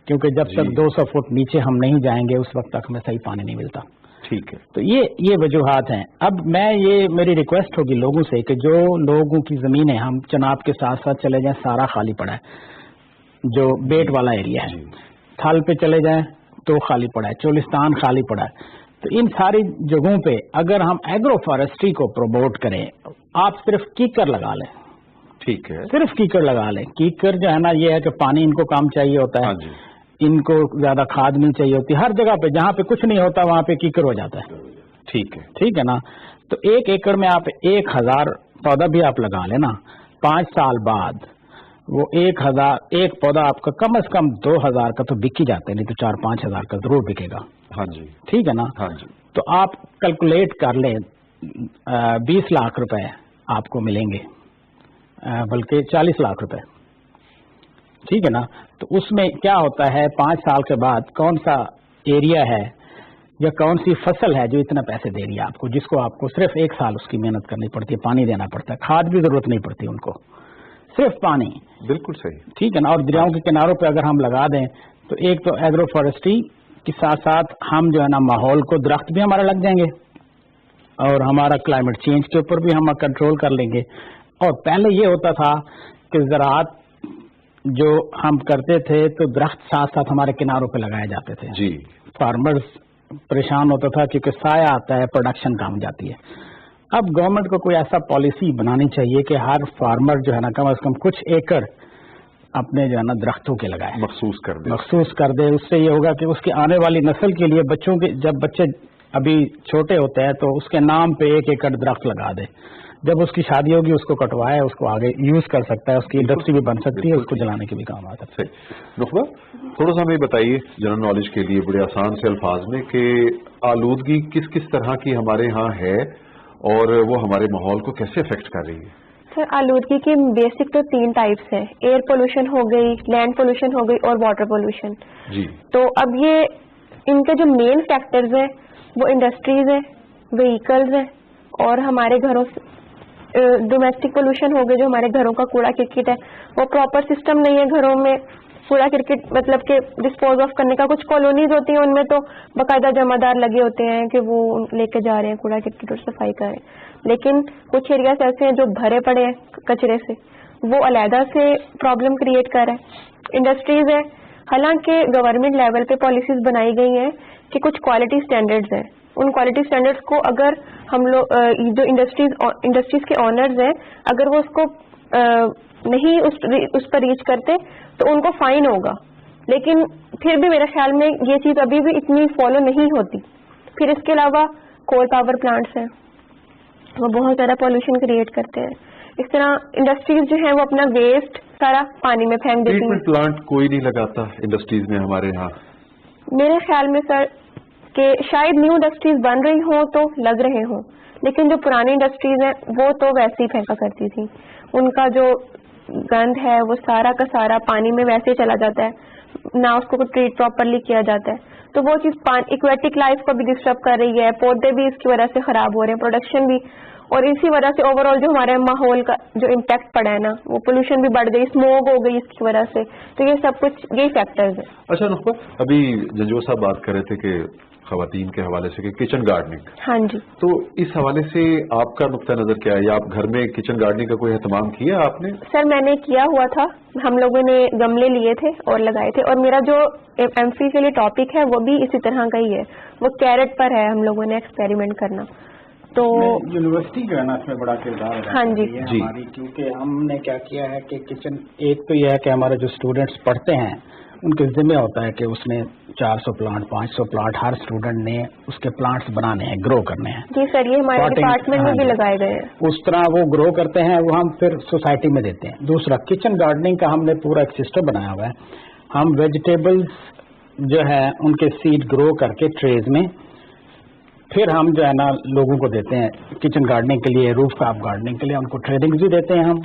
क्योंकि जब तक 200 फुट नीचे हम नहीं जाएंगे उस वक्त तक हमें सही पानी नहीं मिलता। ठीक है। तो ये वजूहात हैं। अब मेरी रिक्वेस्ट होगी लोगों से कि जो लोगों की जमीनें, हम चनाब के साथ साथ चले जाएं, सारा खाली पड़ा है, जो बेट वाला एरिया है, थल पे चले जाएं तो खाली पड़ा है, चोलिस्तान खाली पड़ा है, तो इन सारी जगहों पे अगर हम एग्रो फॉरेस्ट्री को प्रमोट करें, आप सिर्फ कीकर लगा लें, ठीक है, सिर्फ कीकर लगा लें। कीकर जो है ना, ये है कि पानी इनको कम चाहिए होता है, हाँ जी, इनको ज्यादा खाद नहीं चाहिए होती, हर जगह पे जहाँ पे कुछ नहीं होता वहाँ पे कीकर हो जाता है, ठीक है ना। तो 1 एकड़ में आप 1000 पौधा भी आप लगा लेना, 5 साल बाद वो 1000 एक पौधा आपका कम से कम 2000 का तो बिक ही जाता है, नहीं तो 4-5 हजार का जरूर बिकेगा, हाँ जी, ठीक है ना। हाँ जी, तो आप कैलकुलेट कर लें, 20 लाख रुपए आपको मिलेंगे, बल्कि 40 लाख रुपए, ठीक है ना। तो उसमें क्या होता है, 5 साल के बाद कौन सा एरिया है या कौन सी फसल है जो इतना पैसे दे रही है आपको, जिसको आपको सिर्फ 1 साल उसकी मेहनत करनी पड़ती है, पानी देना पड़ता है, खाद भी जरूरत नहीं पड़ती उनको, सिर्फ पानी, बिल्कुल सही, ठीक है ना। और दरियाओं के किनारों पे अगर हम लगा दें तो एक तो एग्रो फॉरेस्ट्री के साथ साथ हम जो है ना माहौल को, दरख्त भी हमारा लग जाएंगे और हमारा क्लाइमेट चेंज के ऊपर भी हम कंट्रोल कर लेंगे। और पहले ये होता था कि ज़राअत जो हम करते थे तो दरख्त साथ साथ हमारे किनारों पे लगाए जाते थे जी, फार्मर्स परेशान होता था क्योंकि साया आता है, प्रोडक्शन कम जाती है। अब गवर्नमेंट को कोई ऐसा पॉलिसी बनानी चाहिए कि हर फार्मर जो है ना कम से कम कुछ एकड़ अपने जो है ना दरख्तों के लगाए, मखसूस कर दे। उससे ये होगा कि उसकी आने वाली नस्ल के लिए, बच्चों के, जब बच्चे अभी छोटे होते हैं तो उसके नाम पे 1 एकड़ दरख्त लगा दे, जब उसकी शादी होगी उसको कटवाए, उसको आगे यूज कर सकता है, उसकी इंडस्ट्री भी बन सकती है, उसको जलाने के भी काम आ सकता है। नुखबा, थोड़ा सा हमें बताइए जनरल नॉलेज के लिए बड़े आसान से अल्फाज में कि आलूदगी किस किस तरह की हमारे यहाँ है और वो हमारे माहौल को कैसे अफेक्ट कर रही है? सर, आलूदगी की बेसिक तो 3 टाइप्स हैं, एयर पोल्यूशन हो गई, लैंड पोल्यूशन हो गई और वाटर पोल्यूशन जी। तो अब ये इनके जो मेन फैक्टर्स हैं वो इंडस्ट्रीज हैं, व्हीकल्स हैं और हमारे घरों से डोमेस्टिक पोल्यूशन हो गए, जो हमारे घरों का कूड़ा किरकिट है, वो प्रॉपर सिस्टम नहीं है घरों में कूड़ा किरकिट मतलब के डिस्पोज ऑफ करने का। कुछ कॉलोनीज होती हैं उनमें तो बाकायदा जमादार लगे होते हैं कि वो लेके जा रहे हैं कूड़ा किरकिट और सफाई कर रहे हैं, लेकिन कुछ एरियाज ऐसे हैं जो भरे पड़े हैं कचरे से, वो अलहदा से प्रॉब्लम क्रिएट कर रहा है। इंडस्ट्रीज है, हालांकि गवर्नमेंट लेवल पे पॉलिसीज बनाई गई हैं कि कुछ क्वालिटी स्टैंडर्ड्स हैं, उन क्वालिटी स्टैंडर्ड्स को अगर हम लोग जो इंडस्ट्रीज के ऑनर्स हैं अगर वो उसको नहीं उस पर रीच करते तो उनको फाइन होगा, लेकिन फिर भी मेरे ख्याल में ये चीज़ अभी भी इतनी फॉलो नहीं होती। फिर इसके अलावा कोल पावर प्लांट्स हैं, वो बहुत ज़्यादा पॉल्यूशन क्रिएट करते हैं। इस तरह इंडस्ट्रीज जो हैं वो अपना वेस्ट सारा पानी में फेंक देती हैं। ट्रीटमेंट प्लांट कोई नहीं लगाता इंडस्ट्रीज में हमारे यहाँ? मेरे ख्याल में सर कि शायद न्यू इंडस्ट्रीज बन रही हों तो लग रहे हों, लेकिन जो पुरानी इंडस्ट्रीज हैं वो तो वैसे ही फेंका करती थी, उनका जो गंद है वो सारा का सारा पानी में वैसे ही चला जाता है, ना उसको ट्रीट प्रॉपरली किया जाता है, तो वो चीज़ एक्वेटिक लाइफ को भी डिस्टर्ब कर रही है, पौधे भी इसकी वजह से खराब हो रहे हैं, प्रोडक्शन भी, और इसी वजह से ओवरऑल जो हमारे माहौल का जो इम्पैक्ट पड़ा है ना, वो पोल्यूशन भी बढ़ गई, स्मोक हो गई इसकी वजह से। तो ये सब कुछ यही फैक्टर्स हैं। अच्छा नुखबा, अभी जंजो साहब बात कर रहे थे कि खवातीन के हवाले से कि किचन गार्डनिंग, हाँ जी, तो इस हवाले से आपका नुक्ता नजर क्या है, या आप घर में किचन गार्डनिंग का कोई एहतमाम किया आपने? सर मैंने किया हुआ था, हम लोगों ने गमले लिए थे और लगाए थे, और मेरा जो एमफिल के लिए टॉपिक है वो भी इसी तरह का ही है, वो कैरेट पर है, हम लोगों ने एक्सपेरिमेंट करना। तो यूनिवर्सिटी जो है ना इसमें बड़ा किरदार है। हाँ जी, जी। हमारी, क्योंकि हमने क्या किया है कि किचन, एक तो यह है कि हमारे जो स्टूडेंट्स पढ़ते हैं ان کے ذمہ ہوتا ہے کہ اس نے 400 پلانٹ 500 پلانٹ ہر اسٹوڈنٹ نے اس کے پلانٹس بنانے ہیں، گرو کرنے ہیں. جی سر، یہ ہمارے ڈپارٹمنٹ میں بھی لگائے گئے ہیں. اس طرح وہ گرو کرتے ہیں، وہ ہم پھر سوسائٹی میں دیتے ہیں. دوسرا کچن گارڈننگ کا ہم نے پورا ایک سسٹم بنایا ہوا ہے. ہم ویجیٹیبلز جو ہے ان کے سیڈ گرو کر کے ٹریز میں پھر ہم جو ہے نا لوگوں کو دیتے ہیں کچن گارڈننگ کے لیے، روف ٹاپ گارڈننگ کے لیے. ان کو ٹریننگ بھی دیتے ہیں ہم.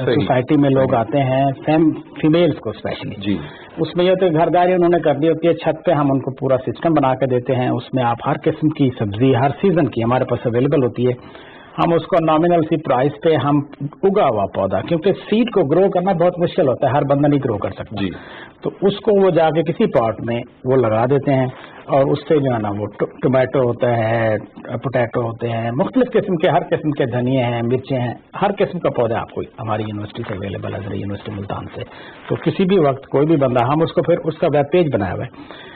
سوسائٹی میں لوگ آتے ہیں، فیمیلز کو اسپیشلی. جی اس میں یہ تو گھرداری انہوں نے کر دی ہوتی ہے، چھت پہ ہم ان کو پورا سسٹم بنا کے دیتے ہیں. اس میں آپ ہر قسم کی سبزی ہر سیزن کی ہمارے پاس اویلیبل ہوتی ہے. ہم اس کو نامنل سی پرائز پہ ہم اگا ہوا پودا، کیونکہ سیڈ کو گرو کرنا بہت مشکل ہوتا ہے، ہر بندہ نہیں گرو کر سکتا. جی تو اس کو وہ جا کے کسی پاٹ میں وہ لگا دیتے ہیں، اور اس سے جو ہے نا وہ ٹومیٹو ہوتا ہے، پوٹیٹو ہوتے ہیں، مختلف قسم کے ہر قسم کے دھنیے ہیں، مرچیں ہیں، ہر قسم کا پودا آپ کو ہماری یونیورسٹی سے اویلیبل ہے، یونیورسٹی ملتان سے. تو کسی بھی وقت کوئی بھی بندہ، ہم اس کو پھر اس کا ویب پیج بنایا ہوا ہے،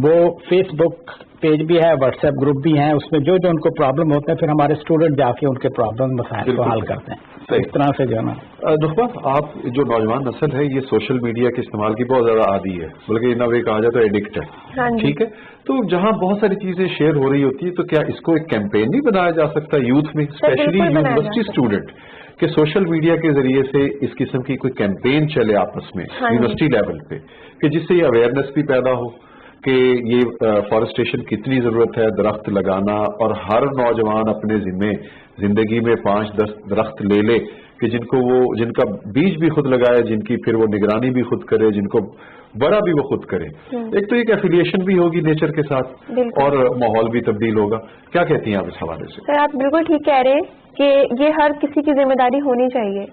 وہ فیس بک پیج بھی ہے، واٹس ایپ گروپ بھی ہیں. اس میں جو جو ان کو پرابلم ہوتے ہیں پھر ہمارے اسٹوڈنٹ جا کے ان کے پرابلم مسائل کو حل کرتے ہیں. اس طرح سے جو ہے نا نخبہ، آپ جو نوجوان نسل ہے یہ سوشل میڈیا کے استعمال کی بہت زیادہ عادی ہے، بلکہ ان وے کہا جائے تو ایڈکٹ ہے. ٹھیک ہے، تو جہاں بہت ساری چیزیں شیئر ہو رہی ہوتی ہے تو کیا اس کو ایک کیمپین نہیں بنایا جا سکتا یوتھ میں، اسپیشلی یونیورسٹی اسٹوڈنٹ، کہ سوشل میڈیا کے ذریعے سے اس قسم کی کوئی کیمپین چلے آپس میں یونیورسٹی لیول پہ، کہ جس سے یہ اویئرنیس بھی پیدا ہو کہ یہ فارسٹریشن کتنی ضرورت ہے، درخت لگانا، اور ہر نوجوان اپنے ذمے زندگی میں 5-10 درخت لے لے کہ جن کا بیج بھی خود لگائے، جن کی پھر وہ نگرانی بھی خود کرے، جن کو بڑا بھی وہ خود کرے. ایک تو ایک ایفیلیشن بھی ہوگی نیچر کے ساتھ اور ماحول بھی تبدیل ہوگا. کیا کہتی ہیں آپ اس حوالے سے؟ سر آپ بالکل ٹھیک کہہ رہے ہیں کہ یہ ہر کسی کی ذمہ داری ہونی چاہیے.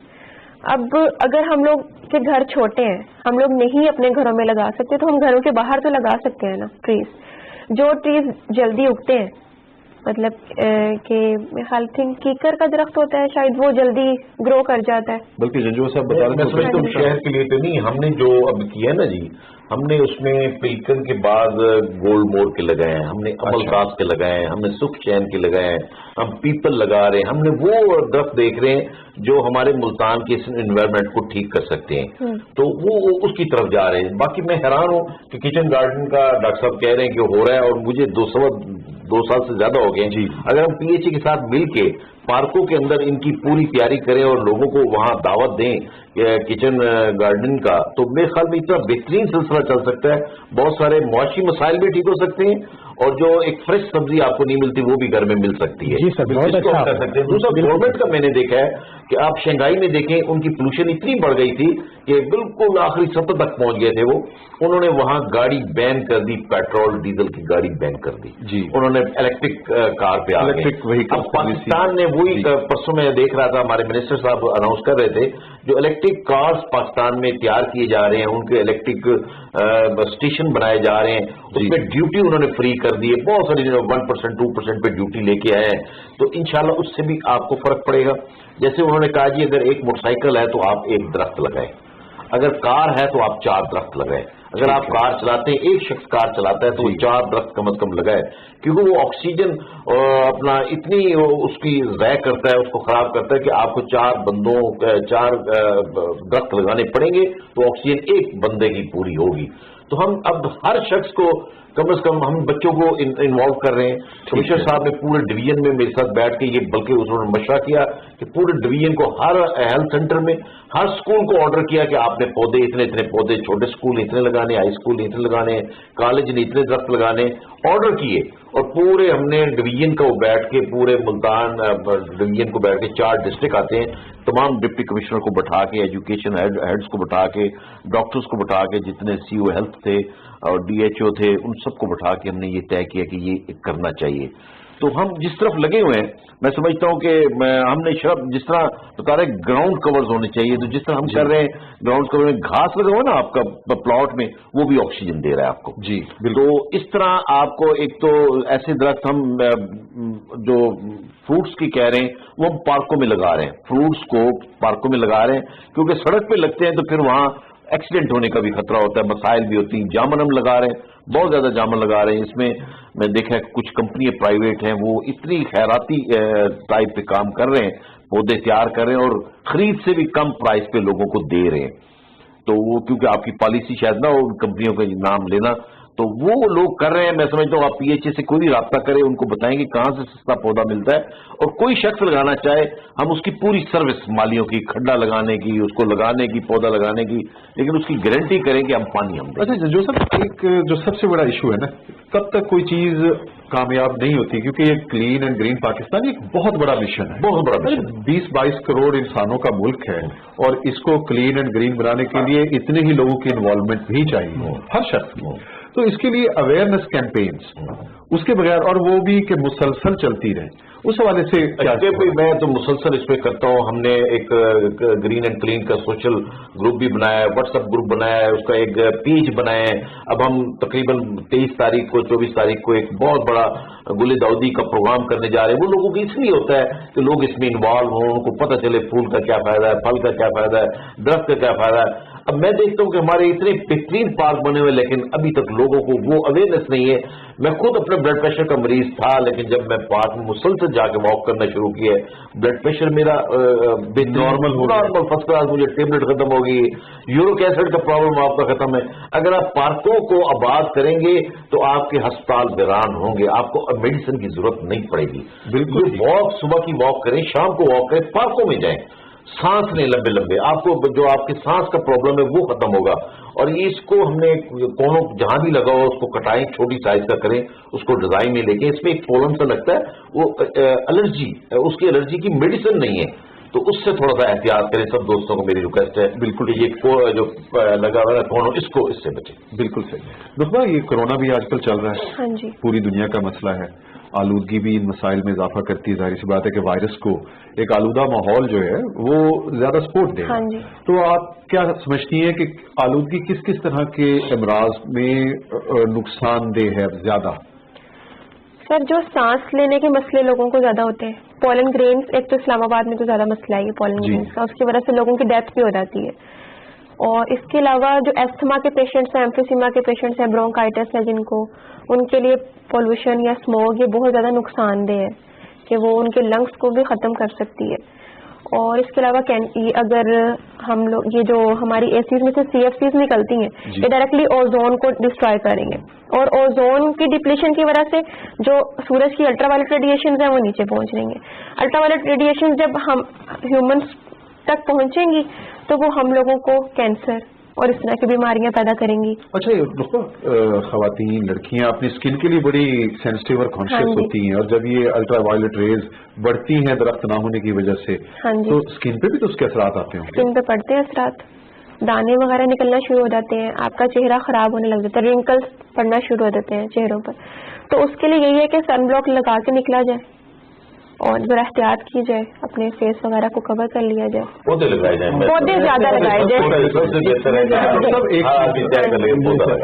اب اگر ہم لوگ کے گھر چھوٹے ہیں، ہم لوگ نہیں اپنے گھروں میں لگا سکتے، تو ہم گھروں کے باہر تو لگا سکتے ہیں نا ٹریز. جو ٹریز جلدی اگتے ہیں، مطلب کہ خیال کیکر کا درخت ہوتا ہے شاید، وہ جلدی گرو کر جاتا ہے. بلکہ جنجو صاحب بتا رہے میں سمجھتا ہوں شہر کے لیے تو نہیں، ہم نے جو اب کیا ہے نا جی، ہم نے اس میں پیکن کے بعد گولڈ مور کے لگائے ہیں، ہم نے امل کاس کے لگائے ہیں، ہم نے سکھ چین کے لگائے ہیں، ہم پیپل لگا رہے ہیں. ہم نے وہ درخت دیکھ رہے ہیں جو ہمارے ملتان کے انوائرمنٹ کو ٹھیک کر سکتے ہیں، تو وہ اس کی طرف جا رہے ہیں. باقی میں حیران ہوں کہ کچن گارڈن کا ڈاکٹر صاحب کہہ رہے ہیں کہ ہو رہا ہے، اور مجھے 2 سال سے زیادہ ہو گئے ہیں. اگر ہم پی ایچ ای کے ساتھ مل کے پارکوں کے اندر ان کی پوری تیاری کریں اور لوگوں کو وہاں دعوت دیں کچن گارڈن کا، تو میرے خیال میں اتنا بہترین سلسلہ چل سکتا ہے. بہت سارے معاشی مسائل بھی ٹھیک ہو سکتے ہیں، اور جو ایک فریش سبزی آپ کو نہیں ملتی وہ بھی گھر میں مل سکتی ہے. اس کو کر سکتے ہیں. دوسرا گورنمنٹ کا میں نے دیکھا ہے کہ آپ شنگھائی میں دیکھیں، ان کی پولوشن اتنی بڑھ گئی تھی کہ بالکل آخری سطح تک پہنچ گئے تھے وہ. انہوں نے وہاں گاڑی بین کر دی، پیٹرول ڈیزل کی گاڑی بین کر دی. انہوں نے الیکٹرک کار پہ آ گئے. اب پاکستان نے وہی پرسوں میں دیکھ رہا تھا، ہمارے منسٹر صاحب اناؤنس کر رہے تھے، جو الیکٹرک کارز پاکستان میں تیار کیے جا رہے ہیں، ان کے الیکٹرک اسٹیشن بنائے جا رہے ہیں، اس میں ڈیوٹی انہوں نے فری کر دی ہے. بہت ساری 1% 2% پہ ڈیوٹی لے کے آئے ہیں. تو انشاءاللہ اس سے بھی آپ کو فرق پڑے گا. جیسے انہوں نے کہا جی اگر ایک موٹر سائیکل ہے تو آپ 1 درخت لگائیں، اگر کار ہے تو آپ 4 درخت لگائیں. اگر آپ کار چلاتے ہیں، ایک شخص کار چلاتا ہے تو وہ 4 درخت کم از کم لگائے، کیونکہ وہ آکسیجن اپنا اتنی اس کی ضائع کرتا ہے، اس کو خراب کرتا ہے کہ آپ کو 4 درخت لگانے پڑیں گے تو آکسیجن ایک بندے کی پوری ہوگی. تو ہم اب ہر شخص کو کم از کم ہم بچوں کو انوالو کر رہے ہیں. کمشنر صاحب نے پورے ڈویژن میں میرے ساتھ بیٹھ کے یہ، بلکہ انہوں نے مشورہ کیا کہ پورے ڈویژن کو، ہر ہیلتھ سینٹر میں، ہر اسکول کو آرڈر کیا کہ آپ نے پودے اتنے پودے، چھوٹے اسکول اتنے لگانے، ہائی اسکول اتنے لگانے، کالج نے اتنے درخت لگانے، آرڈر کیے. اور پورے ہم نے ڈویژن کو بیٹھ کے، پورے ملتان ڈویژن کو بیٹھ کے، 4 ڈسٹرکٹ آتے ہیں، تمام ڈپٹی کمشنر کو بٹھا کے، ایجوکیشن ہیڈز کو بٹھا کے، ڈاکٹرز کو بٹھا کے، جتنے سی او ہیلتھ تھے اور ڈی ایچ او تھے، ان سب کو بٹھا کے ہم نے یہ طے کیا کہ یہ کرنا چاہیے. تو ہم جس طرف لگے ہوئے ہیں، میں سمجھتا ہوں کہ ہم نے جس طرح بتا رہے گراؤنڈ کورز ہونے چاہیے، تو جس طرح ہم کر رہے ہیں گراؤنڈ کور میں گھاس لگا ہوا نا آپ کا پلاٹ میں، وہ بھی آکسیجن دے رہا ہے آپ کو. جی تو اس طرح آپ کو ایک تو ایسے درخت ہم جو فروٹس کی کہہ رہے ہیں وہ ہم پارکوں میں لگا رہے ہیں، فروٹس کو پارکوں میں لگا رہے ہیں، کیونکہ سڑک پہ لگتے ہیں تو پھر وہاں ایکسیڈنٹ ہونے کا بھی خطرہ ہوتا ہے، مسائل بھی ہوتی ہیں. جامن ہم لگا رہے ہیں، بہت زیادہ جامن لگا رہے ہیں. اس میں میں دیکھا ہے کچھ کمپنیاں پرائیویٹ ہیں، وہ اتنی خیراتی ٹائپ پہ کام کر رہے ہیں، پودے تیار کر رہے ہیں اور خرید سے بھی کم پرائز پہ لوگوں کو دے رہے ہیں. تو وہ क्योंकि आपकी पॉलिसी शायद ना उन कंपनियों का नाम लेना, तो वो लोग कर रहे हैं। मैं समझता हूँ आप PHA से कोई भी राब्ता करें, उनको बताएंगे कहाँ से सस्ता पौधा मिलता है, और कोई शख्स लगाना चाहे हम उसकी पूरी सर्विस मालियों की, खड्डा लगाने की, उसको लगाने की, पौधा लगाने की, लेकिन उसकी गारंटी करें कि हम पानी हम दें। अच्छा जो सर एक जो सबसे बड़ा इशू है ना, तब तक कोई चीज कामयाब नहीं होती, क्योंकि ये क्लीन एंड ग्रीन पाकिस्तान एक बहुत बड़ा मिशन है, बहुत बड़ा मिशन। 20-22 करोड़ इंसानों का मुल्क है, और इसको क्लीन एंड ग्रीन बनाने के लिए इतने ही लोगों की इन्वॉल्वमेंट भी चाहिए, हर शख्स की। तो इसके लिए अवेयरनेस कैंपेन्स उसके बगैर, और वो भी कि मुसलसल चलती रहे, उस हवाले से क्या? मैं तो मुसलसल इस पे करता हूँ। हमने एक ग्रीन एंड क्लीन का सोशल ग्रुप भी बनाया है, व्हाट्सएप ग्रुप बनाया है, उसका एक पेज बनाया है। अब हम तकरीबन 23 तारीख को 24 तारीख को एक बहुत बड़ा गुले दाऊदी का प्रोग्राम करने जा रहे हैं। वो लोगों को इसलिए होता है कि लोग इसमें इन्वॉल्व हों, उनको पता चले फूल का क्या फायदा है, फल का क्या फायदा है, दरख्त का क्या फायदा है। अब मैं देखता हूँ कि हमारे इतने बेहतरीन पार्क बने हुए, लेकिन अभी तक लोगों को वो अवेयरनेस नहीं है। मैं खुद अपने ब्लड प्रेशर का मरीज था, लेकिन जब मैं पार्क में मुसलसल जाके वॉक करना शुरू किया, ब्लड प्रेशर मेरा नॉर्मल फर्स्ट क्लास, मुझे टेबलेट खत्म हो गई, यूरिक एसिड का प्रॉब्लम आपका खत्म है। अगर आप पार्कों को आबाद करेंगे तो आपके अस्पताल वीरान होंगे, आपको मेडिसिन की जरूरत नहीं पड़ेगी। बिल्कुल वॉक, सुबह की वॉक करें, शाम को वॉक करें, पार्कों में जाएं, सांस लें लंबे लंबे, आपको जो आपके सांस का प्रॉब्लम है वो खत्म होगा। और ये इसको हमने कोनो जहां भी लगा हो उसको कटाएं, छोटी साइज का करें, उसको डिजाइन में लेके, इसमें एक पोलन सा लगता है, वो एलर्जी, उसकी एलर्जी की मेडिसिन नहीं है, तो उससे थोड़ा सा एहतियात करें। सब दोस्तों को मेरी रिक्वेस्ट है, बिल्कुल ये जो लगा हुआ है कोनो, इसको इससे बचें। बिल्कुल सही। दुखबा ये कोरोना भी आजकल चल रहा है, हाँ जी, पूरी दुनिया का मसला है, आलूदगी भी इन मसाइल में इजाफा करती है। जाहिर सी बात है कि वायरस को एक आलूदा माहौल जो है वो ज्यादा सपोर्ट देगा। हाँ जी। तो आप क्या समझती हैं कि आलूदगी किस किस तरह के अमराज में नुकसानदेह है ज्यादा? सर जो सांस लेने के मसले लोगों को ज्यादा होते हैं, पॉलन ग्रेन्स, एक तो इस्लामाबाद में तो ज्यादा मसला है ये पॉलन ग्रेन्स का, उसकी वजह से लोगों की डेथ भी हो जाती है। और इसके अलावा जो एस्थमा के पेशेंट्स हैं, एम्फिसीमा के पेशेंट्स हैं, ब्रोंकाइटिस है जिनको, उनके लिए पोल्यूशन या स्मोक ये बहुत ज्यादा नुकसानदेह है कि वो उनके लंग्स को भी खत्म कर सकती है। और इसके अलावा अगर हम लोग ये जो हमारी एसीज में से CFCs निकलती हैं, ये डायरेक्टली ओजोन को डिस्ट्रॉय करेंगे, और ओजोन की डिप्लीशन की वजह से जो सूरज की अल्ट्रावायलेट रेडिएशन है वो नीचे पहुंच रहेंगे। अल्ट्रावायलेट रेडिएशन जब हम ह्यूमंस तक पहुंचेंगी तो वो हम लोगों को कैंसर और इस तरह की बीमारियां पैदा करेंगी। अच्छा दोस्तों, खवातीन लड़कियां अपनी स्किन के लिए बड़ी सेंसिटिव और कॉन्शियस होती हैं, और जब ये अल्ट्रावायलेट रेज बढ़ती हैं दरख्त ना होने की वजह से, तो स्किन पे भी तो उसके असरात आते हैं। स्किन पे पड़ते हैं असरात, दाने वगैरह निकलना शुरू हो जाते हैं, आपका चेहरा खराब होने लग जाता है, रिंकल्स पड़ना शुरू हो जाते हैं चेहरों पर। तो उसके लिए यही है कि सनब्लॉक लगा के निकला जाए और जरा एहतियात की जाए, अपने फेस वगैरह को कवर कर लिया जाए, पौधे लगाए जाए, पौधे ज्यादा लगाए जाए।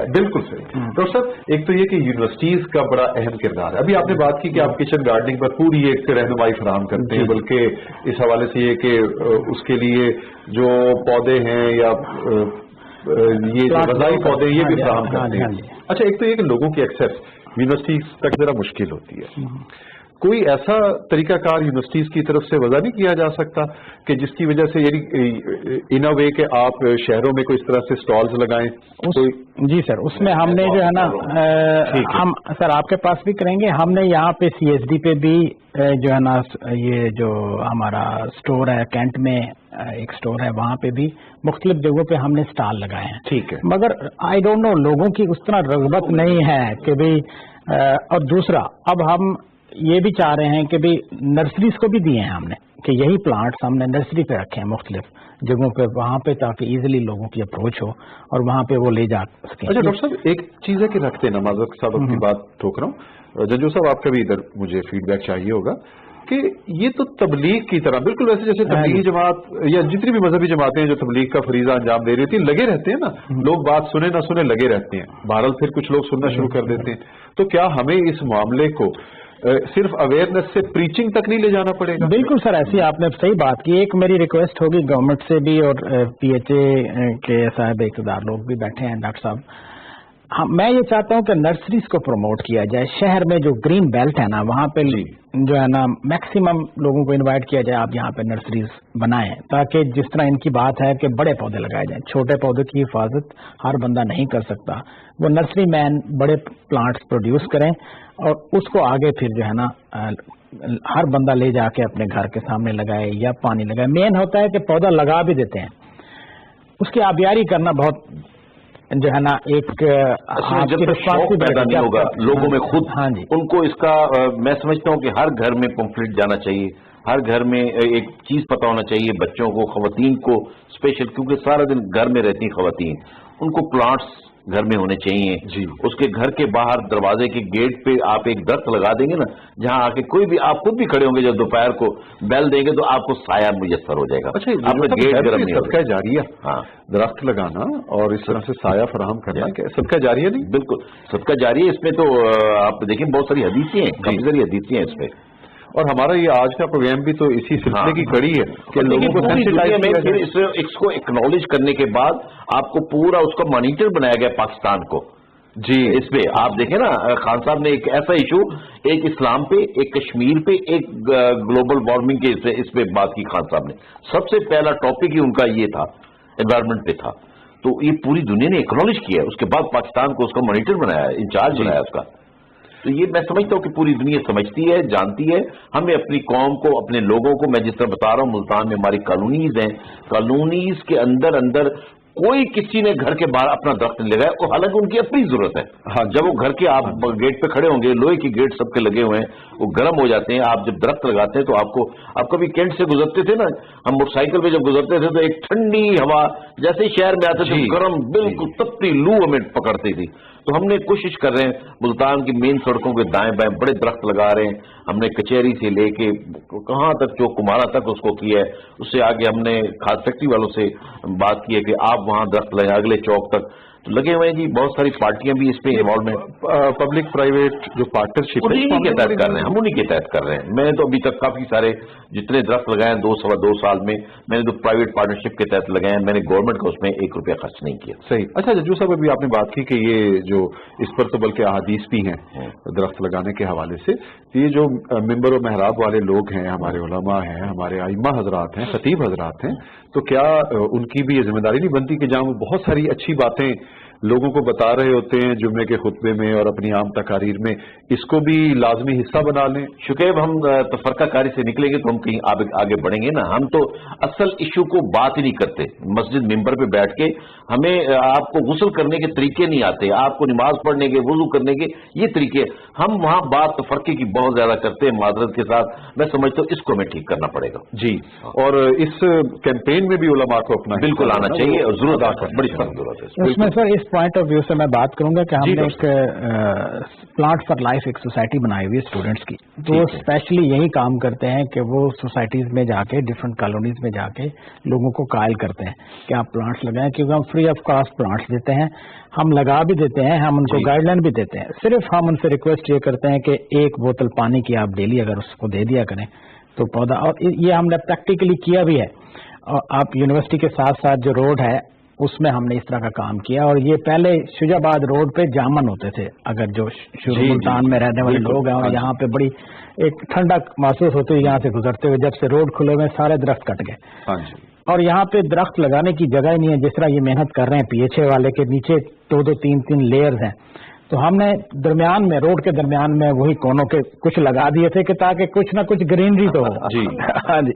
बिल्कुल सही। डॉक्टर साहब, एक तो ये कि यूनिवर्सिटीज का बड़ा अहम किरदार है। अभी आपने बात की कि आप किचन गार्डनिंग पर पूरी एक रहनुमाई फराहम करते हैं, बल्कि इस हवाले से ये कि उसके लिए जो पौधे हैं या ये गज़ाई पौधे ये भी फराहम करते हैं। अच्छा, एक तो ये कि लोगों की एक्सेस यूनिवर्सिटीज तक जरा मुश्किल होती है, कोई ऐसा तरीकाकार यूनिवर्सिटीज की तरफ से वजह नहीं किया जा सकता कि जिसकी वजह से यानी इन अ वे कि आप शहरों में कोई इस तरह से स्टॉल्स लगाएं? जी सर, उसमें हमने जो है ना, हम सर आपके पास भी करेंगे, हमने यहाँ पे CSD पे भी जो है ना, ये जो हमारा स्टोर है कैंट में एक स्टोर है, वहाँ पे भी मुख्तलिफ जगहों पे हमने स्टॉल लगाए हैं। ठीक है, मगर आई डोंट नो लोगों की उस तरह रगबत नहीं है कि भाई, और दूसरा अब हम ये भी चाह रहे हैं कि भाई नर्सरीज को भी दिए हैं हमने कि यही प्लांट्स हमने नर्सरी पे रखे हैं मुख्तलिफ जगहों पे, वहाँ पे ताकि इजीली लोगों की अप्रोच हो और वहाँ पे वो ले जा सकें। अच्छा डॉक्टर साहब, एक चीज है कि रखते ना, माजरत साहब आपकी बात ठोक रहा हूँ, जंजू साहब आपका भी इधर मुझे फीडबैक चाहिए होगा कि ये तो तबलीग की तरह, बिल्कुल वैसे जैसे तबलीगी जमात या जितनी भी मजहबी जमातें हैं जो तबलीग का फरीजा अंजाम दे रही थी, लगे रहते हैं ना, लोग बात सुने ना सुने लगे रहते हैं, बहरहाल फिर कुछ लोग सुनना शुरू कर देते हैं। तो क्या हमें इस मामले को सिर्फ अवेयरनेस से प्रीचिंग तक नहीं ले जाना पड़ेगा? बिल्कुल सर, ऐसी आपने सही बात की। एक मेरी रिक्वेस्ट होगी गवर्नमेंट से भी, और PHA के साहब इक़्तिदार लोग भी बैठे हैं, डॉक्टर साहब, हाँ, मैं ये चाहता हूँ कि नर्सरीज को प्रमोट किया जाए। शहर में जो ग्रीन बेल्ट है ना, वहाँ पे जो है ना मैक्सिमम लोगों को इनवाइट किया जाए, आप यहाँ पे नर्सरीज बनाएं, ताकि जिस तरह इनकी बात है कि बड़े पौधे लगाए जाएं। छोटे पौधे की हिफाजत हर बंदा नहीं कर सकता, वो नर्सरी मैन बड़े प्लांट्स प्रोड्यूस करें और उसको आगे फिर जो है ना हर बंदा ले जाके अपने घर के सामने लगाए या पानी लगाए। मेन होता है कि पौधा लगा भी देते हैं, उसकी आबियारी करना बहुत जो है ना एक जब तक शौक पैदा नहीं होगा लोगों में खुद, हाँ जी, उनको इसका मैं समझता हूँ कि हर घर में पंफलेट जाना चाहिए, हर घर में एक चीज पता होना चाहिए बच्चों को, खवातीन को स्पेशल, क्योंकि सारा दिन घर में रहती हैं खवातीन, उनको प्लांट्स घर में होने चाहिए जी। उसके घर के बाहर दरवाजे के गेट पे आप एक दरख्त लगा देंगे ना, जहाँ आके कोई भी, आप खुद भी खड़े होंगे जब दोपहर को बेल देंगे तो आपको साया मुयस्सर हो जाएगा। अच्छा, आपका गेट गर्म नहीं सदका जारिया, हाँ, दरख्त लगाना और इस तरह से साया फराहम करना, सदका जारिया नहीं? बिल्कुल सदका जारिया। इसमें तो आप देखिए बहुत सारी हदीसें हैं, काफी सारी हदीसें हैं इसमें। और हमारा ये आज का प्रोग्राम भी तो इसी सिलसिले की कड़ी है कि लोगों को सेंसिटाइज में इसको एक्नॉलेज करने के बाद आपको पूरा उसका मॉनिटर बनाया गया पाकिस्तान को जी। इसमें आप देखें ना, खान साहब ने एक ऐसा इशू, एक इस्लाम पे, एक कश्मीर पे, एक ग्लोबल वार्मिंग के इस पे बात की खान साहब ने। सबसे पहला टॉपिक ही उनका ये था, एनवायरमेंट पे था, तो ये पूरी दुनिया ने एक्नॉलेज किया। उसके बाद पाकिस्तान को उसका मॉनिटर बनाया, इंचार्ज बनाया उसका। तो ये मैं समझता हूँ कि पूरी दुनिया समझती है, जानती है। हमें अपनी कौम को, अपने लोगों को, मैं जिस तरह बता रहा हूँ, मुल्तान में हमारी कॉलोनीज हैं, कॉलोनीज के अंदर अंदर कोई किसी ने घर के बाहर अपना दरख्त नहीं लगाया, और हालांकि उनकी अपनी जरूरत है। हाँ, जब वो घर के आप गेट पे खड़े होंगे, लोहे के गेट सबके लगे हुए हैं, वो गर्म हो जाते हैं। आप जब दरख्त लगाते हैं तो आप कभी कैंट से गुजरते थे ना, हम मोटरसाइकिल पे जब गुजरते थे तो एक ठंडी हवा जैसे ही शहर में आते थे, गर्म बिल्कुल तपती लू हमें पकड़ती थी। तो हमने कोशिश कर रहे हैं, मुल्तान की मेन सड़कों के दाएं बाएं बड़े दरख्त लगा रहे हैं। हमने कचहरी से लेके कहाँ तक, चौक कुमारा तक उसको किया है। उससे आगे हमने खाद फैक्ट्री वालों से बात की है कि आप वहाँ दरख्त लगाए, अगले चौक तक तो लगे हुए हैं जी। बहुत सारी पार्टियां भी इस पे इन्वॉल्व हैं, पब्लिक प्राइवेट जो पार्टनरशिप उन्हीं के तहत कर रहे हैं, हम उन्हीं के तहत कर रहे हैं। मैंने तो अभी तक काफी सारे जितने दरख्त लगाए हैं 2 साल में, मैंने तो प्राइवेट पार्टनरशिप के तहत लगाए हैं। मैंने गवर्नमेंट का उसमें 1 रुपया खर्च नहीं किया। सही। अच्छा जज्जू साहब, अभी आपने बात की कि ये जो इस पर तो बल्कि अहादीस भी हैं दरख्त लगाने के हवाले से, ये जो मिंबर और महराब वाले लोग हैं, हमारे उलमा हैं, हमारे आइम्मा हजरात हैं, खतीब हजरात हैं, तो क्या उनकी भी ये जिम्मेदारी नहीं बनती कि जहाँ वो बहुत सारी अच्छी बातें लोगों को बता रहे होते हैं जुम्मे के खुतबे में और अपनी आम तकारीर में, इसको भी लाजमी हिस्सा बना लें? शुकेब, हम तफरकाकारी से निकलेंगे तो हम कहीं आगे बढ़ेंगे ना। हम तो असल इशू को बात ही नहीं करते। मस्जिद मिंबर पे बैठ के हमें आपको गुस्ल करने के तरीके नहीं आते, आपको नमाज पढ़ने के, वुजू करने के ये तरीके, हम वहाँ बात तफरके की बहुत ज्यादा करते हैं माजरत के साथ। मैं समझता हूँ इसको हमें ठीक करना पड़ेगा जी। और इस कैंपेन में भी उलमा को अपना बिल्कुल आना चाहिए और जरूरत बड़ी जरूरत है उसमें। सर, इस पॉइंट ऑफ व्यू से मैं बात करूंगा कि हमने एक प्लांट फॉर लाइफ एक सोसाइटी बनाई हुई है स्टूडेंट्स की, तो वो स्पेशली यही काम करते हैं कि वो सोसाइटीज में जाके, डिफरेंट कॉलोनीज में जाके लोगों को कायल करते हैं कि आप प्लांट्स लगाएं, क्योंकि हम फ्री ऑफ कॉस्ट प्लांट्स देते हैं, हम लगा भी देते हैं, हम उनको गाइडलाइन भी देते हैं। सिर्फ हम उनसे रिक्वेस्ट ये करते हैं कि 1 बोतल पानी की आप डेली अगर उसको दे दिया करें तो पौधा, और ये हमने प्रैक्टिकली किया भी है। और आप यूनिवर्सिटी के साथ साथ जो रोड है उसमें हमने इस तरह का काम किया, और ये पहले शुजाबाद रोड पे जामन होते थे, अगर जो शुरू मुल्तान में रहने वाले लोग हैं, और यहाँ पे बड़ी एक ठंडक महसूस होती है यहाँ से गुजरते हुए। जब से रोड खुले हुए सारे दरख्त कट गए, और यहाँ पे दरख्त लगाने की जगह ही नहीं है। जिस तरह ये मेहनत कर रहे हैं PHA वाले के नीचे 2-2, 3-3 लेयर्स हैं, तो हमने दरमियान में, रोड के दरमियान में वही कोनों के कुछ लगा दिए थे कि ताकि कुछ ना कुछ ग्रीनरी तो हो जी। हाँ जी।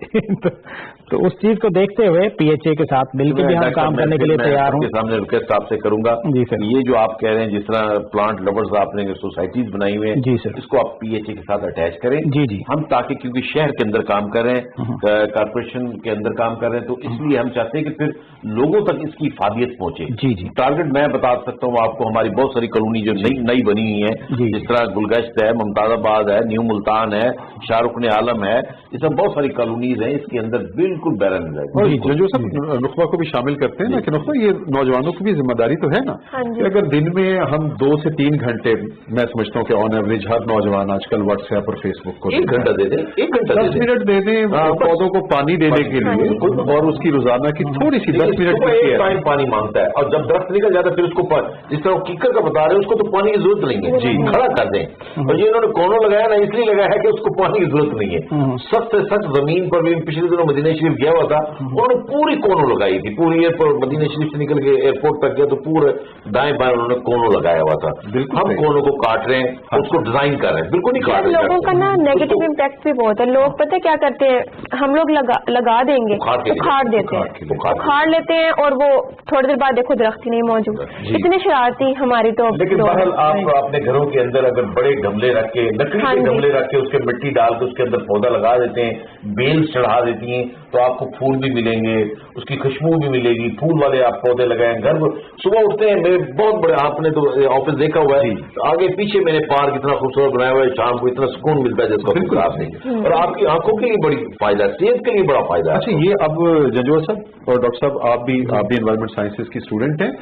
तो उस चीज को देखते हुए PHA के साथ मिलकर भी हम काम करने के लिए तैयार हूँ। सामने रिक्वेस्ट आपसे करूंगा जी सर, ये जो आप कह रहे हैं, जिस तरह प्लांट लवर्स आपने सोसाइटीज बनाई हुई है जी सर, इसको आप PHA के साथ अटैच करें जी जी। हम ताकि, क्योंकि शहर के अंदर काम कर रहे हैं, कारपोरेशन के अंदर काम कर रहे हैं, तो इसलिए हम चाहते हैं कि फिर लोगों तक इसकी इफादियत पहुंचे जी जी। टारगेट मैं बता सकता हूँ आपको, हमारी बहुत सारी कॉलोनी जो नई बनी हुई है, जिस तरह गुलगश्त है, मुमताजाबाद है, न्यू मुल्तान है, शाहरुख आलम है, ये सब बहुत सारी कॉलोनीज हैं, इसके अंदर बिल्कुल बैलेंस है। जो सब नुखबा को भी शामिल करते हैं ना कि नुखबा ये नौजवानों की भी जिम्मेदारी तो है ना कि अगर दिन में हम 2 से 3 घंटे, मैं समझता हूँ कि ऑन एवरेज हर नौजवान आजकल व्हाट्सएप और फेसबुक को 1 घंटा दे दें, 1 घंटा 10 मिनट दे दें पौधों को पानी देने के लिए, और उसकी रोजाना की थोड़ी सी 10 मिनट एक टाइम पानी मांगता है, और जब दरख्त निकल जाता है फिर उसको जिस तरह कीकर का बता रहे हैं, उसको तो पानी की जरूरत नहीं है जी, खड़ा कर दें। और ये इन्होंने कोनों लगाया ना, इसलिए लगाया है कि उसको पानी की जरूरत नहीं है। सख्त से सख्त जमीन पर भी पिछले दिनों मदीना शरीफ गया हुआ था, उन्होंने पूरी कोनों लगाई थी, पूरी एयरपोर्ट मदीना शरीफ से निकल के एयरपोर्ट तक गया तो पूरे दाएं बाएं उन्होंने कोनों लगाया हुआ था। हम कोनों को काट रहे हैं, उसको डिजाइन कर रहे हैं, बिल्कुल नहीं काट रहे। लोगों का ना नेगेटिव इम्पैक्ट भी बहुत है। लोग पता क्या करते हैं, हम लोग लगा देंगे, उखाड़ देते हैं, उखाड़ लेते हैं, और वो थोड़ी देर बाद देखो दरख्त ही नहीं मौजूद। इतने शरारती हमारी तो। लेकिन बहरहाल आप अपने घरों के अंदर अगर बड़े गमले रख के, लकड़ी के गमले रख के, उसके मिट्टी डाल के उसके अंदर पौधा लगा देते हैं, बेल चढ़ा देती हैं, तो आपको फूल भी मिलेंगे, उसकी खुशबू भी मिलेगी। फूल वाले आप पौधे लगाएं, घर सुबह उठते हैं, मेरे बहुत बड़े, आपने तो ऑफिस देखा हुआ है, आगे पीछे मेरे पार्क इतना खूबसूरत बनाया हुआ है, शाम को इतना सुकून मिलता है जिसको बिल्कुल आपने, और आपकी आंखों के लिए बड़ी फायदा है, सेहत के लिए बड़ा फायदा है। अच्छा, ये अब जंजोर साहब और डॉक्टर साहब, आप भी एनवायरमेंट साइंसेज की स्टूडेंट हैं,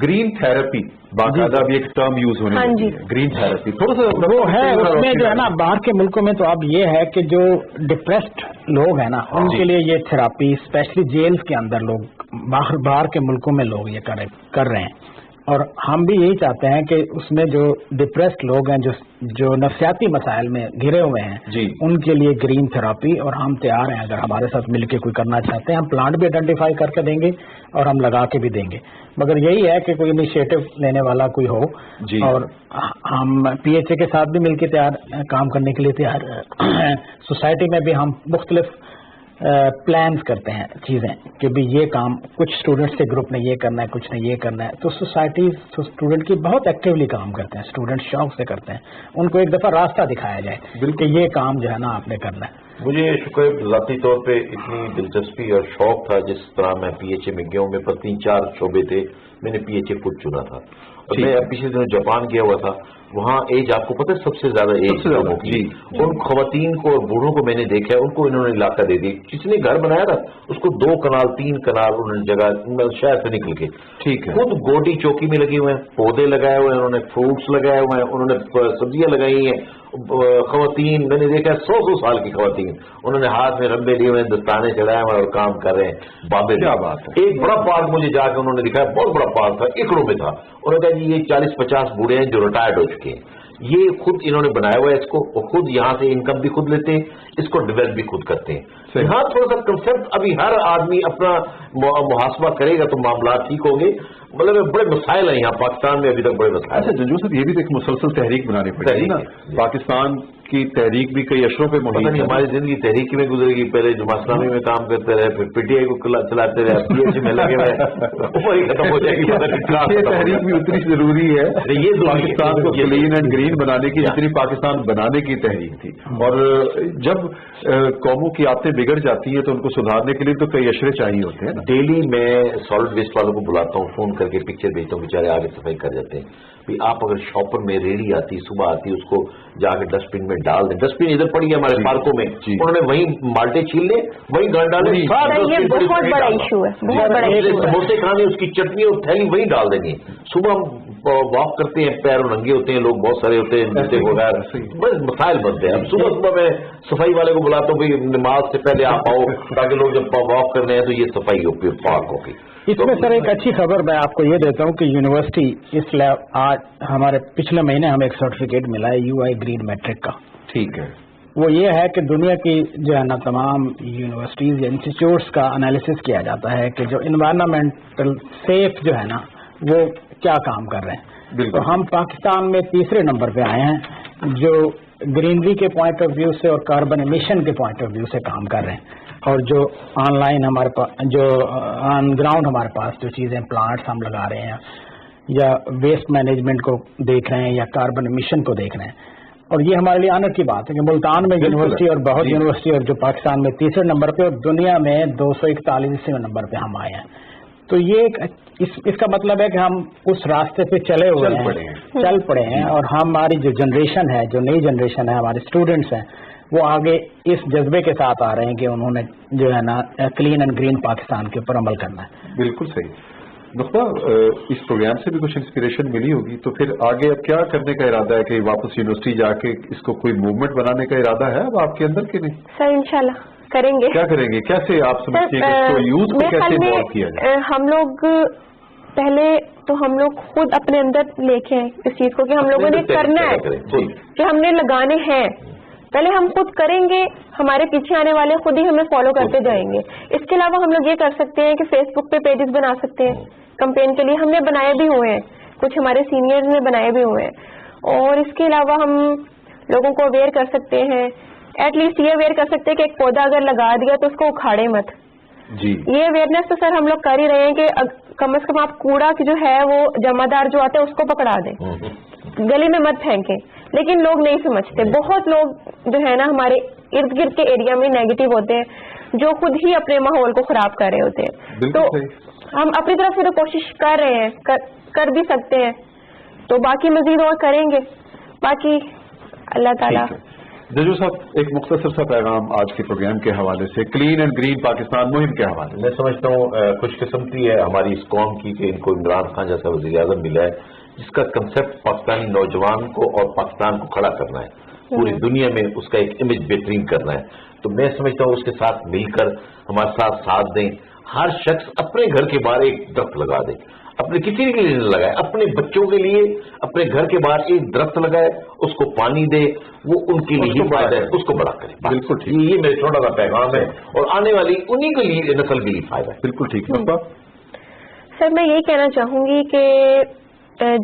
ग्रीन थेरेपी बाकायदा भी एक टर्म यूज होने लगी है, ग्रीन थेरेपी थोड़ा सा वो है, उसमें जो है ना बाहर के मुल्कों में तो अब ये है कि जो डिप्रेस्ड लोग हैं ना, उनके लिए ये थेरापी, स्पेशली जेल्स के अंदर लोग, बाहर के मुल्कों में लोग ये कर रहे हैं, और हम भी यही चाहते हैं कि उसमें जो डिप्रेस्ड लोग हैं, जो नफ्सियाती मसाइल में घिरे हुए हैं, उनके लिए ग्रीन थेरापी, और हम तैयार हैं अगर हमारे साथ मिलकर कोई करना चाहते हैं, हम प्लांट भी आइडेंटिफाई करके देंगे और हम लगा के भी देंगे। मगर यही है कि कोई इनिशिएटिव लेने वाला कोई हो, और हम PHA के साथ भी मिलकर तैयार काम करने के लिए तैयार। सोसाइटी में भी हम मुख्तलिफ प्लान्स करते हैं चीज़ें कि भी ये काम कुछ स्टूडेंट्स के ग्रुप ने ये करना है, कुछ ने ये करना है, तो सोसाइटी स्टूडेंट की बहुत एक्टिवली काम करते हैं, स्टूडेंट शौक से करते हैं, उनको एक दफ़ा रास्ता दिखाया जाए कि ये काम जो है ना आपने करना है। मुझे शुक्र ज़ाती तौर पे इतनी दिलचस्पी और शौक था, जिस तरह मैं PHA में गया हूँ, मेरे पास 3-4 शोबे थे, मैंने PHA खुद चुना था। और मैं पिछले दिनों जापान गया हुआ था, वहाँ एज आपको पता है सबसे ज्यादा एज लोगों की, उन खवातीन को और बूढ़ों को मैंने देखा है, उनको इन्होंने इलाका दे दी, जिसने घर बनाया था उसको 2 कनाल 3 कनाल उन्होंने जगह शहर से निकल के, ठीक है, खुद गोटी चौकी में लगे हुए हैं, पौधे लगाए हुए हैं, उन्होंने फ्रूट्स लगाए हुए हैं, उन्होंने सब्जियां लगाई हैं। खवातीन मैंने देखा 100-100 साल की खवातीन, उन्होंने हाथ में रंबे लिए हुए, दस्ताने चढ़ाए हुए और काम कर रहे हैं। बाबे क्या बात है। एक बड़ा पार्क मुझे जाकर उन्होंने दिखाया, बहुत बड़ा पार्क था, एकड़ों में था। उन्होंने कहा जी ये 40-50 बूढ़े हैं जो रिटायर्ड हो चुके हैं, ये खुद इन्होंने बनाया हुआ है इसको, और खुद यहाँ से इनकम भी खुद लेते हैं, इसको डेवलप भी खुद करते हैं। हाँ, थोड़ा सा कंसेप्ट अभी हर आदमी अपना मुहासबा करेगा तो मामला ठीक होंगे। मतलब बड़े मसाइल हैं यहाँ पाकिस्तान में, अभी तक बड़े मसाइल। अच्छा जंजू साहब, ये भी एक मुसलसल तहरीक बनानी पड़ेगी ना, पाकिस्तान की तहरीक भी कई अशरों पे मुहित है। हमारी जिंदगी तहरीकी में गुजरेगी, पहले जमात इस्लामी में काम करते रहे, फिर PTI को चलाते रहे, PHA में लगे हुए, खत्म हो जाएगी। तहरीक भी उतनी जरूरी है, ये पाकिस्तान को क्लीन एंड ग्रीन बनाने की जितनी पाकिस्तान बनाने की तहरीक थी। और जब कौमों की आदतें बिगड़ जाती है तो उनको सुधारने के लिए तो कई अशरे चाहिए होते हैं। डेली मैं सॉलिड वेस्ट वालों को बुलाता हूँ, फोन करके पिक्चर भेजता हूँ, बेचारे आगे सफाई कर जाते हैं। भाई आप अगर शॉपर में रेडी आती, सुबह आती, उसको जाके डस्टबिन में डाल दें। डस्टबिन इधर पड़ी है हमारे पार्कों में, उन्होंने वहीं माल्टे छील ले, वहीं गांड डाले, बहुत बड़ा इशू है, बहुत बड़ा इशू है। समोसे खाने, उसकी चटनी और थैली वहीं डाल देंगे। सुबह वॉक करते हैं, पैर नंगे होते हैं, लोग बहुत सारे होते हैं, जूते वगैरह, बस मसाइल बनते हैं। सुबह सुबह मैं सफाई वाले को बुलाता हूँ, भाई नमाज से पहले आप आओ, ताकि लोग जब वॉक करने हैं तो ये सफाई हो, पार्क होगी। इसमें सर एक अच्छी खबर मैं आपको ये देता हूँ कि यूनिवर्सिटी इस आज हमारे पिछले महीने हमें एक सर्टिफिकेट मिला है UI ग्रीन मैट्रिक का। ठीक है, वो ये है कि दुनिया की जो है ना तमाम यूनिवर्सिटीज या इंस्टीट्यूट्स का एनालिसिस किया जाता है कि जो इन्वायरमेंटल सेफ जो है ना वो क्या काम कर रहे हैं। तो हम पाकिस्तान में 3रे नंबर पे आए हैं जो ग्रीनरी के पॉइंट ऑफ व्यू से और कार्बन एमिशन के पॉइंट ऑफ व्यू से काम कर रहे हैं। और जो ऑनलाइन हमारे पास, जो ऑन ग्राउंड हमारे पास जो चीज़ें प्लांट्स हम लगा रहे हैं या वेस्ट मैनेजमेंट को देख रहे हैं या कार्बन एमिशन को देख रहे हैं, और ये हमारे लिए आनंद की बात है कि मुल्तान में यूनिवर्सिटी और बहुत यूनिवर्सिटी और जो पाकिस्तान में 3रे नंबर पे और दुनिया में 241वें नंबर पे हम आए हैं। تو یہ اس کا مطلب ہے کہ ہم اس راستے پہ چلے ہوئے چل پڑے ہیں اور ہماری جو جنریشن ہے، جو نئی جنریشن ہے، ہمارے اسٹوڈنٹس ہیں، وہ آگے اس جذبے کے ساتھ آ رہے ہیں کہ انہوں نے جو ہے نا کلین اینڈ گرین پاکستان کے اوپر عمل کرنا ہے. بالکل صحیح. نقطہ اس پروگرام سے بھی کچھ انسپریشن ملی ہوگی، تو پھر آگے اب کیا کرنے کا ارادہ ہے؟ کہ واپس یونیورسٹی جا کے اس کو کوئی موومنٹ بنانے کا ارادہ ہے اب آپ کے اندر کہ نہیں؟ سر انشاءاللہ کریں گے. کیا کریں گے؟ کیسے آپ سمجھتے ہیں کہ اس کو یوتھ کو کیسے انوالو کیا جائے؟ ہم لوگ پہلے تو ہم لوگ خود اپنے اندر لے کے آئیں اس چیز کو کہ ہم لوگوں نے کرنا ہے، کہ ہم نے لگانے ہیں. پہلے ہم خود کریں گے، ہمارے پیچھے آنے والے خود ہی ہمیں فالو کرتے جائیں گے. اس کے علاوہ ہم لوگ یہ کر سکتے ہیں کہ فیس بک پہ پیجز بنا سکتے ہیں کمپین کے لیے. ہم نے بنائے بھی ہوئے ہیں، کچھ ہمارے سینئرز نے بنائے بھی ہوئے ہیں. اور اس کے علاوہ ہم لوگوں کو اویئر کر سکتے ہیں، ایٹ لیسٹ یہ اویئر کر سکتے ہیں کہ ایک پودا اگر لگا دیا تو اس کو اکھاڑے مت. جی یہ اویئرنیس تو سر ہم لوگ کر ہی رہے ہیں کہ کم از کم آپ کوڑا جو ہے وہ جمع دار جو آتا ہے اس کو پکڑا دیں، گلی میں مت پھینکیں. لیکن لوگ نہیں سمجھتے. بہت لوگ جو ہے نا ہمارے ارد گرد کے ایریا میں نیگیٹو ہوتے ہیں، جو خود ہی اپنے ماحول کو خراب کر رہے ہوتے ہیں. تو ہم اپنی طرف سے تو کوشش کر رہے ہیں، کر بھی سکتے ہیں، تو باقی مزید اور کریں گے. باقی اللہ تعالیٰ. ججو صاحب ایک مختصر سا پیغام آج کے پروگرام کے حوالے سے، کلین اینڈ گرین پاکستان مہم کے حوالے سے. میں سمجھتا ہوں خوش قسمتی ہے ہماری اس قوم کی کہ ان کو عمران خان جیسا وزیر اعظم ملا ہے جس کا کنسپٹ پاکستانی نوجوان کو اور پاکستان کو کھڑا کرنا ہے، پوری دنیا میں اس کا ایک امیج بہترین کرنا ہے. تو میں سمجھتا ہوں اس کے ساتھ مل کر ہمارے ساتھ دیں. ہر شخص اپنے گھر کے باہر ایک درخت لگا دے، اپنے کسی کے لیے لگائے، اپنے بچوں کے لیے اپنے گھر کے باہر ایک درخت لگائے، اس کو پانی دے، وہ ان کے لیے ہی فائدہ ہے، اس کو بڑا کرے. بالکل ٹھیک. یہ میرا چھوٹا سا پیغام ہے اور آنے والی انہی کے لیے نسل کے لیے فائدہ ہے. بالکل ٹھیک. سر میں یہی کہنا چاہوں گی کہ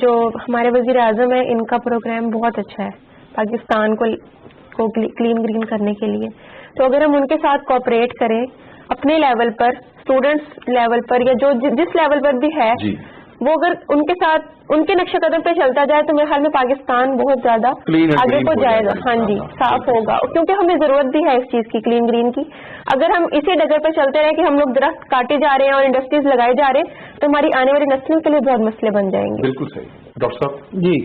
جو ہمارے وزیر اعظم ہیں ان کا پروگرام بہت اچھا ہے پاکستان کو کلین گرین کرنے کے لیے. تو اگر ہم ان کے ساتھ کوآپریٹ کریں اپنے لیول پر، اسٹوڈنٹس لیول پر یا جو جس لیول پر بھی ہے، وہ اگر ان کے ساتھ ان کے نقش قدم پہ چلتا جائے تو میرے خیال میں پاکستان بہت زیادہ آگے کو جائے گا. ہاں جی، صاف ہوگا، کیونکہ ہمیں ضرورت بھی ہے اس چیز کی، کلین گرین کی. اگر ہم اسی ڈگر پہ چلتے رہے کہ ہم لوگ درخت کاٹے جا رہے ہیں اور انڈسٹریز لگائے جا رہے ہیں تو ہماری آنے والی نسلوں کے لیے بہت مسئلے بن جائیں گے. بالکل صحیح. ڈاکٹر صاحب جی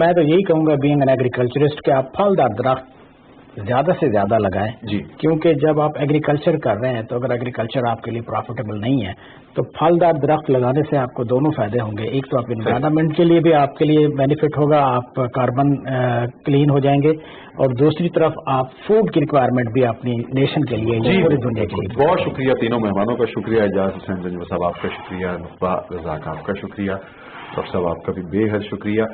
میں تو یہی کہوں گا بینگ این ایگریکلچرسٹ کہ آپ پھلدار درخت زیادہ سے زیادہ لگائیں. جی. کیونکہ جب آپ ایگریکلچر کر رہے ہیں تو اگر ایگریکلچر آپ کے لیے پروفیٹیبل نہیں ہے تو پھلدار درخت لگانے سے آپ کو دونوں فائدے ہوں گے. ایک تو آپ انوائرمنٹ کے لیے بھی آپ کے لیے بینیفٹ ہوگا، آپ کاربن کلین ہو جائیں گے، اور دوسری طرف آپ فوڈ کی ریکوائرمنٹ بھی اپنی نیشن کے لیے پوری دنیا کے لیے. بہت شکریہ تینوں مہمانوں کا. شکریہ اعجاز حسین زنجو صاحب آپ کا شکریہ، نقبہ رزاق آپ کا شکریہ، ڈاکٹر صاحب آپ کا بھی بے حد شکریہ.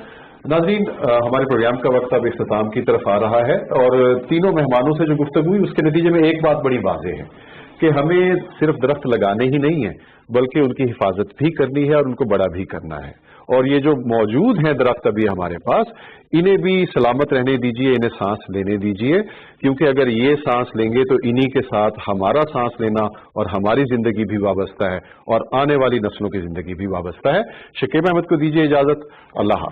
ناظرین ہمارے پروگرام کا وقت اب اختتام کی طرف آ رہا ہے اور تینوں مہمانوں سے جو گفتگو ہوئی اس کے نتیجے میں ایک بات بڑی واضح ہے کہ ہمیں صرف درخت لگانے ہی نہیں ہیں بلکہ ان کی حفاظت بھی کرنی ہے اور ان کو بڑا بھی کرنا ہے. اور یہ جو موجود ہیں درخت ابھی ہمارے پاس، انہیں بھی سلامت رہنے دیجئے، انہیں سانس لینے دیجئے، کیونکہ اگر یہ سانس لیں گے تو انہی کے ساتھ ہمارا سانس لینا اور ہماری زندگی بھی وابستہ ہے اور آنے والی نسلوں کی زندگی بھی وابستہ ہے. شکیب احمد کو دیجئے اجازت. اللہ حافظ.